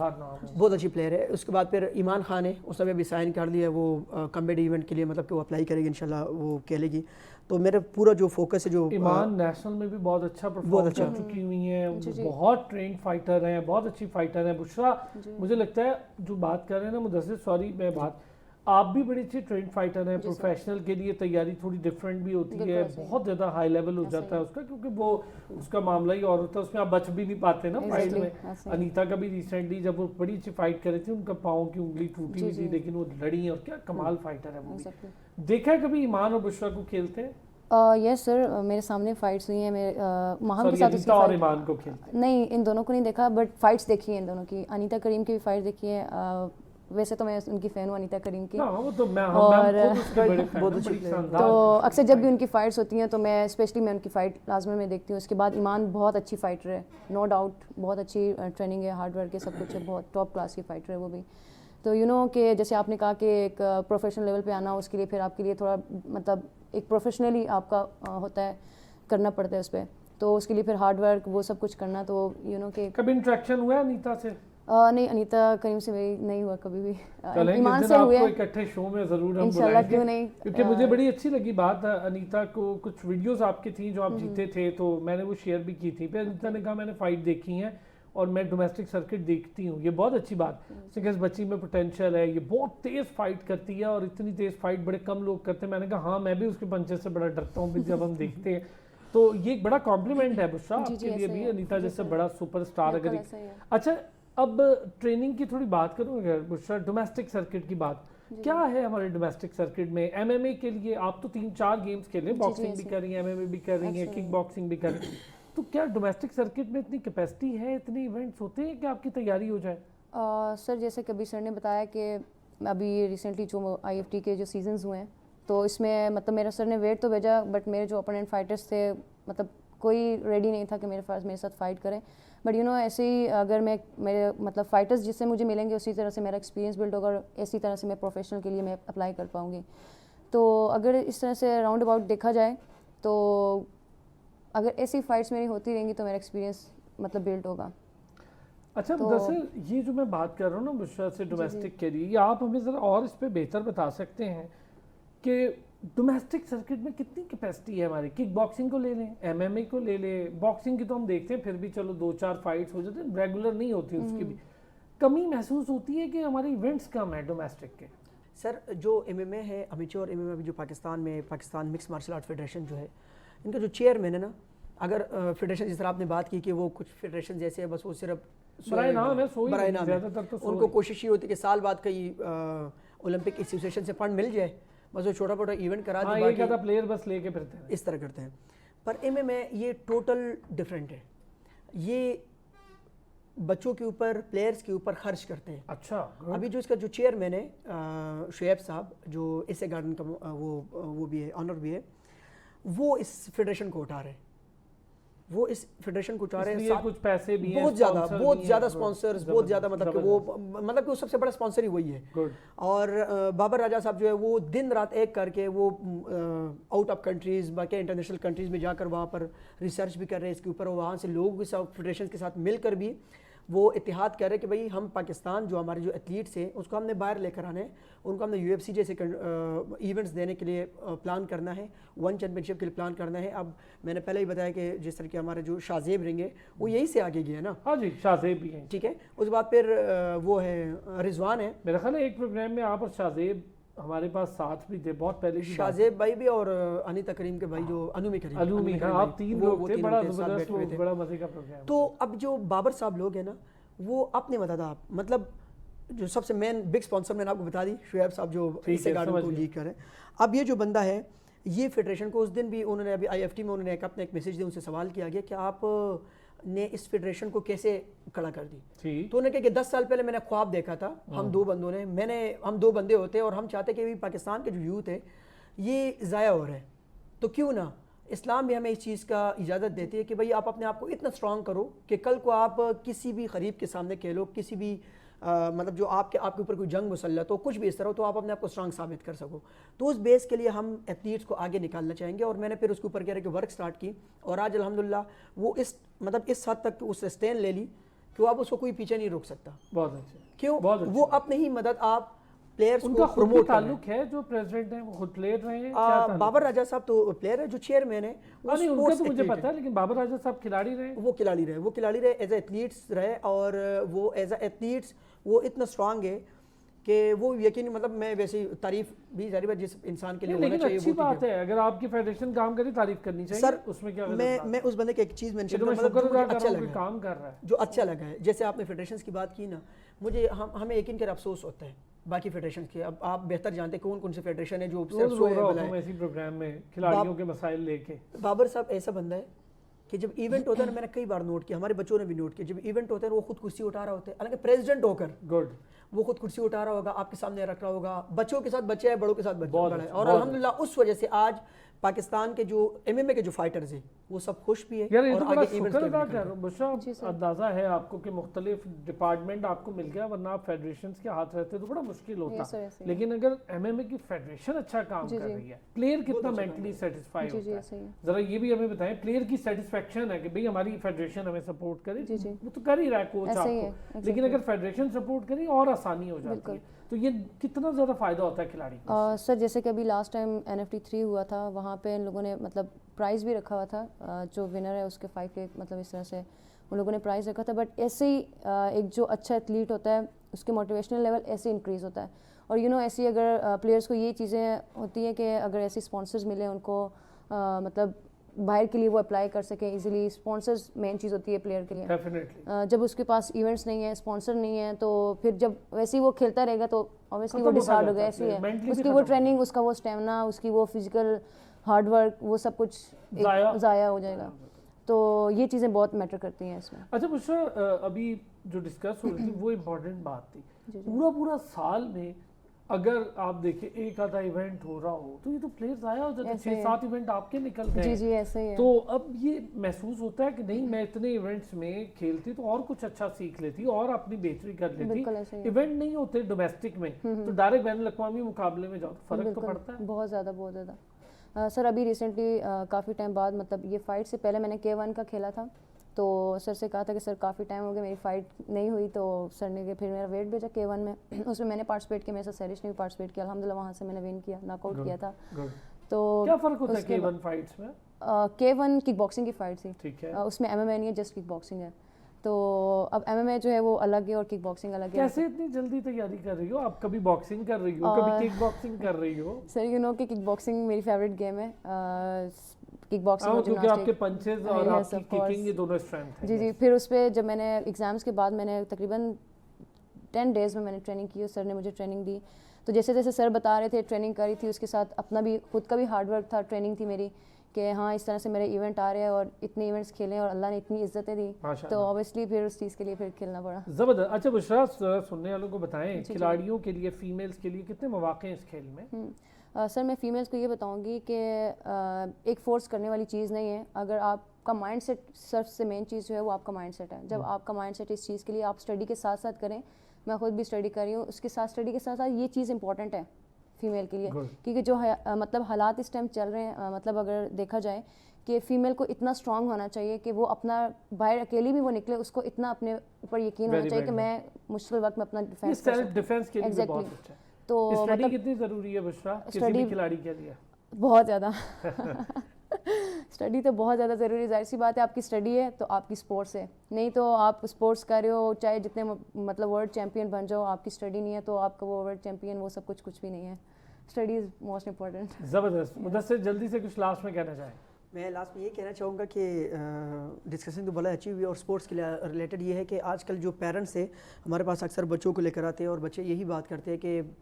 बहुत अच्छी प्लेयर है। उसके बाद फिर ईमान खान है, उसने भी साइन कर दिया, वो कम्बेट इवेंट के लिए मतलब कि वो अप्लाई करेगी इंशाल्लाह, वो खेलेगी। तो मेरा पूरा जो फोकस है, जो
ईमान नेशनल में भी बहुत अच्छा परफॉर्म कर चुकी हुई हैं, बहुत ट्रेंड फाइटर हैं, बहुत अच्छी फाइटर हैं। बुशरा मुझे लगता है जो बात कर रहे हैं ना मुदस्सिर, सॉरी मैं बात, आप भी बड़ी अच्छी ट्रेंड फाइटर हैं। प्रोफेशनल के लिए तैयारी थोड़ी डिफरेंट भी होती है, बहुत ज़्यादा हाई लेवल हो जाता है उसका, क्योंकि वो उसका मामला ही और होता है, उसमें आप बच भी नहीं पाते ना फाइट में। अनीता का भी रिसेंटली जब वो बड़ी अच्छी फाइट कर रही थी, उनका पाँव की उंगली टूटी हुई थी, लेकिन वो लड़ी और क्या कमाल फाइटर है वो भी। देखा है कभी ईमान और बुशरा को खेलते हैं?
यस सर, मेरे सामने फाइट्स हुई हैं, मेरे महम के साथ उसकी
और ईमान को खेलते
नहीं, इन दोनों को नहीं देखा, बट फाइट्स देखी है इन दोनों की। अनीता करीम की भी फाइट देखी है। वैसे तो मैं उनकी फ़ैन हूँ अनीता करीम की,
वो तो मैं
और
तो
अक्सर जब भी उनकी फ़ाइट्स होती हैं तो मैं स्पेशली मैं उनकी फ़ाइट लाजमी में देखती हूँ। उसके बाद ईमान बहुत अच्छी फ़ाइटर है, नो डाउट, बहुत अच्छी ट्रेनिंग है, हार्ड वर्क है, सब कुछ है, बहुत टॉप क्लास की फ़ाइटर है वो भी। तो यू नो कि जैसे आपने कहा कि एक प्रोफेशनल लेवल पे आना, उसके लिए फिर आपके लिए थोड़ा मतलब एक प्रोफेशनली आपका होता है, करना पड़ता है उस पर, तो उसके लिए फिर हार्ड वर्क वो सब कुछ करना। तो यू नो कि
कभी इंटरेक्शन हुआ अनीता से?
नहीं, अनीता करीम से मेरी नहीं हुआ कभी भी। ईमान से हुए
इकट्ठे शो में जरूर हम
इंशाल्लाह, क्यों नहीं,
क्योंकि मुझे बड़ी अच्छी लगी बात। अनीता को कुछ वीडियोस आपकी थी जो आप जीते थे, तो मैंने वो शेयर भी की थी। फिर अनीता ने कहा मैंने फाइट देखी है और मैं डोमेस्टिक सर्किट देखती हूँ, ये बहुत अच्छी बात। इस बच्ची में पोटेंशियल है, ये बहुत तेज़ फाइट करती है और इतनी तेज़ फाइट बड़े कम लोग करते हैं। मैंने कहा हाँ, मैं भी उसके पंचेस से बड़ा डरता हूँ जब हम देखते हैं। तो ये एक बड़ा कॉम्प्लीमेंट है बुशरा आपके लिए भी, अनीता जैसे बड़ा सुपरस्टार। अगर अच्छा, अब ट्रेनिंग की थोड़ी बात करूँ अगर बुशरा, डोमेस्टिक सर्किट की बात क्या है हमारे डोमेस्टिक सर्किट में? MMA के लिए आप तो 3-4 गेम्स खेले, बॉक्सिंग भी कर रही हैं, MMA भी कर रही हैं, किक बॉक्सिंग भी कर रही हैं, तो क्या डोमेस्टिक सर्किट में इतनी कैपेसिटी है, इतने इवेंट्स होते हैं कि आपकी तैयारी हो जाए?
सर जैसे कभी सर ने बताया कि अभी रिसेंटली जो IFT के जो सीजन्स हुए हैं, तो इसमें मतलब मेरा सर ने वेट तो भेजा, बट मेरे जो ओपोनेंट फाइटर्स थे मतलब कोई रेडी नहीं था कि मेरे साथ फाइट करें। बट यू नो ऐसे ही अगर मेरे मतलब फाइटर्स जिससे मुझे मिलेंगे, उसी तरह से मेरा एक्सपीरियंस बिल्ड होगा, इसी तरह से मैं प्रोफेशनल के लिए मैं अप्लाई कर पाऊँगी। तो अगर इस तरह से राउंड अबाउट देखा जाए, तो अगर ऐसी फाइट्स मेरी होती रहेंगी तो मेरा एक्सपीरियंस मतलब बिल्ड होगा।
अच्छा, तो दरअसल ये जो मैं बात कर रहा हूँ ना बुशरा से डोमेस्टिक के लिए, आप हमें ज़रा और इस पर बेहतर बता सकते हैं कि डोमेस्टिक सर्किट में कितनी कैपेसिटी है हमारी? किक बॉक्सिंग को ले लें, MMA को ले लें, बॉक्सिंग की तो हम देखते हैं फिर भी चलो 2-4 फाइट्स हो जाते हैं, रेगुलर नहीं होती, उसकी भी कमी महसूस होती है कि हमारे इवेंट्स कम है डोमेस्टिक के।
सर जो MMA है, अमेच्योर MMA अभी जो पाकिस्तान में, Pakistan mix martial art federation जो है, इनका जो चेयरमैन है ना, अगर फेडरेशन जिस तरह आपने बात की कि वो कुछ फेडरेशन जैसे है, बस वो सिर्फ
बराए नाम है,
ज़्यादातर तो उनको कोशिश ये होती है कि साल बाद कई ओलंपिक एसोसिएशन से फंड मिल जाए, बस वो छोटा मोटा इवेंट करा
हाँ, एक आधा प्लेयर बस लेके फिरते हैं,
इस तरह करते हैं। पर MMA ये टोटल डिफरेंट है। ये बच्चों के ऊपर, प्लेयर्स के ऊपर खर्च करते हैं।
अच्छा,
अभी जो इसका जो चेयरमैन है शुएब साहब, जो एसए गार्डन का वो भी है, ऑनर भी है, वो इस फेडरेशन को उठा रहे हैं, वो इस फेडरेशन को उठा रहे हैं।
कुछ पैसे भी हैं,
बहुत ज़्यादा स्पॉन्सर्स, बहुत ज़्यादा, मतलब कि वो सबसे बड़ा स्पॉन्सर ही वही है। और बाबर राजा साहब जो है वो दिन रात एक करके वो आउट ऑफ कंट्रीज़, बाकी इंटरनेशनल कंट्रीज़ में जाकर वहाँ पर रिसर्च भी कर रहे हैं इसके ऊपर, और वहाँ से लोगों के साथ, फेडरेशन के साथ मिलकर भी वो इत्तेहाद कर रहे हैं कि भाई हम पाकिस्तान जो हमारे जो एथलीट्स हैं उसको हमने बाहर लेकर आना है, उनको हमने UFC जैसे इवेंट्स देने के लिए प्लान करना है, वन चैम्पियनशिप के लिए प्लान करना है। अब मैंने पहले ही बताया कि जिस तरह के हमारे जो शाहजेब रहेंगे वो यहीं से आगे गए ना।
हाँ जी, शाहजेब भी हैं,
ठीक है। उसके बाद फिर वो है रिजवान है,
मेरा ख्याल है एक प्रोग्राम में आप और शाहजेब हमारे पास साथ भी थे, बहुत पहले की
शाहजेब भाई भी और अनीता करीम के भाई जो अनुमी करीम,
आप तीन लोग थे, बड़ा जबरदस्त, बड़ा मजे का प्रोग्राम।
तो अब जो बाबर साहब लोग हैं ना, वो अपने मतलब जो सबसे मेन बिग स्पॉन्सर मैंने आपको बता दी, शुएब साहब जो इससे गार्डन को लीड करें। अब ये जो बंदा है, ये फेडरेशन को उस दिन भी उन्होंने अभी IFT में उन्होंने एक मैसेज दिया, उनसे सवाल किया गया कि आप ने इस फेडरेशन को कैसे खड़ा कर दी। तो उन्होंने कहा कि 10 साल पहले मैंने ख्वाब देखा था, हम दो बंदे होते और हम चाहते कि पाकिस्तान के जो यूथ है ये ज़ाया हो रहे हैं, तो क्यों ना इस्लाम भी हमें इस चीज़ का इजाज़त देती है कि भाई आप अपने आप को इतना स्ट्रांग करो कि कल को आप किसी भी गरीब के सामने कह लो, किसी भी मतलब जो आपके ऊपर कोई जंग मुसल्लत हो, कुछ भी इस तरह हो, तो आप अपने आप को स्ट्रांग साबित कर सको। तो उस बेस के लिए हम एथलीट्स को आगे निकालना चाहेंगे, और मैंने फिर उसके ऊपर कह रहे कि वर्क स्टार्ट की, और आज अल्हम्दुलिल्लाह वो इस हद तक उससे स्टैंड ले ली कि वो आप उसको कोई पीछे नहीं रोक सकता।
बहुत अच्छा।
क्यों? वो अपने ही मदद आप प्लेयर्स
को प्रमोट ताल्लुक है, जो प्रेसिडेंट है वो खुद प्लेयर रहे हैं।
बाबर राजा साहब तो प्लेयर है, जो चेयरमैन है
नहीं, उनका तो मुझे पता है, लेकिन बाबर राजा साहब खिलाड़ी रहे।
वो खिलाड़ी रहे एज एथलीट्स रहे, और वो एज एथलीट्स वो इतना स्ट्रांग है कि वो यकीन, मतलब मैं वैसे तारीफ भी जारी बात जिस इंसान के लिए होना चाहिए,
अच्छी बात है। अगर आपकी फेडरेशन काम करे, तारीफ करनी चाहिए सर, उसमें क्या
मैं उस बंदे की एक चीज़ मेंशन
करूंगा, मतलब अच्छा लगा, काम कर रहा है,
जो अच्छा लगा है। जैसे आपने फेडरेशंस की बात की ना, मुझे हमें यकीन कर अफसोस होता है बाकी फेडरेशन के। अब आप बेहतर जानते हैं कौन कौन से फेडरेशन है जो
ऐसी प्रोग्राम में खिलाड़ियों के मसाइल लेके।
बाबर साहब ऐसा बंदा है कि जब इवेंट होता है ना, मैंने कई बार नोट किया, हमारे बच्चों ने भी नोट किया, जब इवेंट होता है वो खुद कुर्सी उठा रहा होता है, हालांकि प्रेसिडेंट होकर वो खुद कुर्सी उठा रहा होगा, आपके सामने रख रहा होगा, बच्चों के साथ बच्चे है, बड़ों के साथ बड़ा है। और अल्हम्दुलिल्लाह उस वजह से आज पाकिस्तान के जो MMA के जो फाइटर्स हैं वो सब खुश भी है।
यार ये तो बड़ा शुक्र अदा कर रहा हूं बुशरा, अंदाजा है आपको कि मुख्तलिफ डिपार्टमेंट आपको मिल गया, वरना आप फेडरेशंस के हाथ रहते तो बड़ा मुश्किल होता। लेकिन अगर MMA की फेडरेशन अच्छा काम कर रही है, प्लेयर कितना मेंटली सेटिस्फाई होता है, जरा ये भी हमें बताएं। प्लेयर की सेटिस्फेक्शन है कि भाई हमारी फेडरेशन हमें सपोर्ट करे, वो तो कर ही रहा है कोच आपको, लेकिन अगर फेडरेशन सपोर्ट करे और आसानी हो जाती है, तो ये कितना ज़्यादा फ़ायदा होता है खिलाड़ी को।
सर जैसे कि अभी लास्ट टाइम NFT 3 हुआ था, वहाँ पे इन लोगों ने मतलब प्राइज़ भी रखा हुआ था, जो विनर है उसके 5 लाख, मतलब इस तरह से उन लोगों ने प्राइज़ रखा था। बट ऐसे ही एक जो अच्छा एथलीट होता है उसके मोटिवेशनल लेवल ऐसे इंक्रीज़ होता है। और ऐसी अगर प्लेयर्स को ये चीज़ें होती हैं कि अगर ऐसे स्पॉन्सर्स मिले उनको, मतलब बाहर के लिए वो अप्लाई कर सके इजीली। स्पॉन्सर्स मेन चीज़ होती है प्लेयर के लिए।
डेफिनेटली
जब उसके पास इवेंट्स नहीं है, स्पॉन्सर नहीं है, तो फिर जब वैसे ही वो खेलता रहेगा तो ऑब्वियसली वो डिसहार्ड हो गया। ऐसी है उसकी वो ट्रेनिंग, उसका वो स्टेमिना, उसकी वो फिजिकल हार्ड वर्क, वो सब कुछ ज़ाया हो जाएगा। तो ये चीज़ें बहुत मैटर करती हैं इसमें।
अच्छा बुशरा, अभी जो डिस्कस हो रही थी वो इम्पोर्टेंट बात थी। पूरा साल में अगर आप देखें एक आधा इवेंट हो रहा हो तो ये तो प्लेयर्स आया हो जाते हैं, 6-7 इवेंट आपके निकल गए।
जी ऐसे ही है।
तो अब ये महसूस होता है कि नहीं, मैं इतने इवेंट्स में खेलती तो और कुछ अच्छा सीख लेती और अपनी बेहतरी कर लेती। इवेंट नहीं होते डोमेस्टिक में तो डायरेक्ट बैन अल-अक़वामी मुकाबले में जाओ तो फर्क तो पड़ता है
बहुत ज़्यादा। सर अभी रिसेंटली काफ़ी टाइम बाद, मतलब ये फाइट से पहले मैंने K1 का खेला था, तो सर से कहा था कि सर काफ़ी टाइम हो गया मेरी फ़ाइट नहीं हुई, तो सर ने फिर मेरा वेट भेजा K1 में। उसमें मैंने पार्टिसिपेट किया, मेरे साथ सैरिश ने भी पार्टिसिपेट किया, अल्हम्दुलिल्लाह वहाँ से मैंने विन किया, नॉकआउट किया था।
तो क्या फ़र्क होता है K1 फाइट्स में?
K1 किक बॉक्सिंग की फ़ाइट थी,
ठीक है।
उसमें MMA नहीं है, जस्ट किक बॉक्सिंग है। तो अब MMA जो है वो अलग है और किक बॉक्सिंग अलग है।
कैसे इतनी जल्दी तैयारी कर रही हो आप? कभी बॉक्सिंग कर रही हो, कभी किक बॉक्सिंग कर रही हो?
सर कि किक बॉक्सिंग मेरी फेवरेट गेम है। किक बॉक्सिंग और
क्योंकि आपके पंचेस और आपकी किकिंग ये दोनों स्ट्रेंथ है।
जी फिर उस पे जब मैंने एग्जाम्स के बाद मैंने तकरीबन 10 डेज़ में मैंने ट्रेनिंग की और सर ने मुझे ट्रेनिंग दी। तो जैसे जैसे सर बता रहे थे ट्रेनिंग करी थी, उसके साथ अपना भी खुद का भी हार्ड वर्क था, ट्रेनिंग थी मेरी कि हाँ इस तरह से मेरे इवेंट आ रहे हैं और इतने इवेंट्स खेले और अल्लाह ने इतनी इज्जतें दी, तो ऑब्वियसली फिर उस चीज़ के लिए फिर खेलना पड़ा।
ज़बरदस्त। अच्छा बुशरा, सुनने वालों को बताएं खिलाड़ियों के लिए, फीमेल्स के लिए कितने मौके हैं इस खेल में?
सर मैं फ़ीमेल्स को ये बताऊंगी कि एक फोर्स करने वाली चीज़ नहीं है। अगर आपका माइंड सेट, सबसे मेन चीज़ जो है वो आपका माइंड सेट है। जब आपका माइंड सेट इस चीज़ के लिए, आप स्टडी के साथ साथ करें, मैं खुद भी स्टडी कर रही हूँ, उसके साथ स्टडी के साथ साथ ये चीज़ इंपॉर्टेंट है फ़ीमेल के लिए, क्योंकि जो मतलब हालात इस टाइम चल रहे हैं, मतलब अगर देखा जाए कि फ़ीमेल को इतना स्ट्रांग होना चाहिए कि वो अपना बाहर अकेली भी वो निकले, उसको इतना अपने ऊपर यकीन होना चाहिए कि मैं मुश्किल वक्त में अपना डिफेंस कर सकती हूँ।
डिफेंस के लिए बहुत अच्छा है। तो स्टडी मतलब कितनी ज़रूरी है बुशरा किसी भी खिलाड़ी के लिए?
बहुत ज़्यादा स्टडी तो बहुत ज़्यादा ज़रूरी है। जाहिर सी बात है, आपकी स्टडी है तो आपकी स्पोर्ट्स है, नहीं तो आप स्पोर्ट्स कर रहे हो चाहे जितने मतलब वर्ल्ड चैंपियन बन जाओ, आपकी स्टडी नहीं है तो आपका वो वर्ल्ड चैंपियन वो सब कुछ भी नहीं है। Study is most important.
ज़बरदस्त। मुदस्सिर जल्दी से कुछ लास्ट में कहना चाहें?
मैं लास्ट में ये कहना चाहूँगा कि डिस्कशन तो बड़ा अच्छी हुई और स्पोर्ट्स के लिए रिलेटेड ये है कि आजकल जो पेरेंट्स है हमारे पास अक्सर बच्चों को लेकर आते हैं और बच्चे यही बात करते हैं कि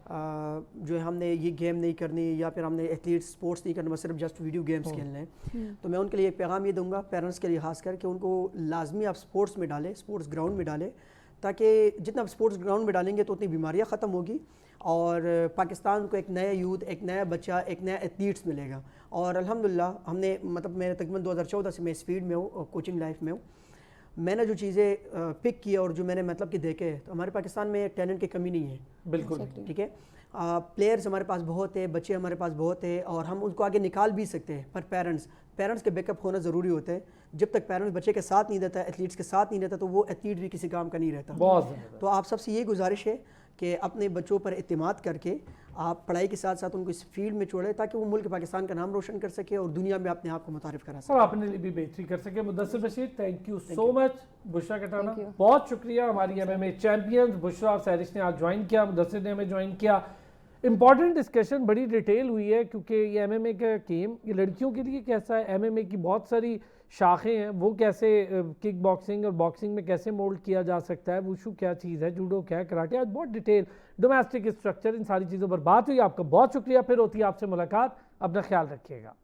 जो है हमने ये गेम नहीं करनी या फिर हमने एथलीट स्पोर्ट्स नहीं करना, बस सिर्फ जस्ट वीडियो गेम्स खेलने हैं। तो मैं उनके लिए एक पैगाम ये दूंगा पेरेंट्स के लिए खास कर कि उनको लाजमी आप स्पोर्ट्स में डालें, स्पोर्ट्स ग्राउंड में डालें, ताकि जितना आप स्पोर्ट्स ग्राउंड में डालेंगे तो उतनी बीमारियाँ ख़त्म होगी और पाकिस्तान को एक नया यूथ, एक नया बच्चा, एक नया एथलीट्स मिलेगा। और अल्हम्दुलिल्लाह हमने मतलब मेरे तकरीबन 2014 से मैं इस फील्ड में हूँ, कोचिंग लाइफ में हूँ। मैंने जो चीज़ें पिक की और जो मैंने मतलब कि देखे, तो हमारे पाकिस्तान में टैलेंट की कमी नहीं है,
बिल्कुल
ठीक है। प्लेयर्स हमारे पास बहुत है, बच्चे हमारे पास बहुत है और हम उनको आगे निकाल भी सकते हैं, पर पेरेंट्स के बैकअप होना ज़रूरी होता है। जब तक पेरेंट्स बच्चे के साथ नहीं देता, एथलीट्स के साथ नहीं देता, तो वो एथलीट भी किसी काम का नहीं रहता।
बहुत।
तो आप सबसे ये गुजारिश है कि अपने बच्चों पर इत्मीनाद करके आप पढ़ाई के साथ साथ उनको इस फील्ड में छोड़ें ताकि वो मुल्क पाकिस्तान का नाम रोशन कर सके और दुनिया में अपने आप को मुतारिफ करा सके
और अपने लिए भी बेहतरी कर सके। Mudassir Bashir, thank you so much. Bushra कटाना, बहुत शुक्रिया। हमारी MMA चैंपियंस बुशरा और सैरिश ने आज ज्वाइन किया, मुदस्सिर ने हमें ज्वाइन किया। इंपॉर्टेंट डिस्कशन, बड़ी डिटेल हुई है क्योंकि ये MMA का गेम ये लड़कियों के लिए कैसा है, MMA की बहुत सारी शाखें हैं, वो कैसे किक बॉक्सिंग और बॉक्सिंग में कैसे मोल्ड किया जा सकता है, वुशु क्या चीज़ है, जूडो क्या है, कराटे, आज बहुत डिटेल डोमेस्टिक स्ट्रक्चर, इन सारी चीज़ों पर बात हुई। आपका बहुत शुक्रिया। फिर होती है आपसे मुलाकात। अपना ख्याल रखिएगा।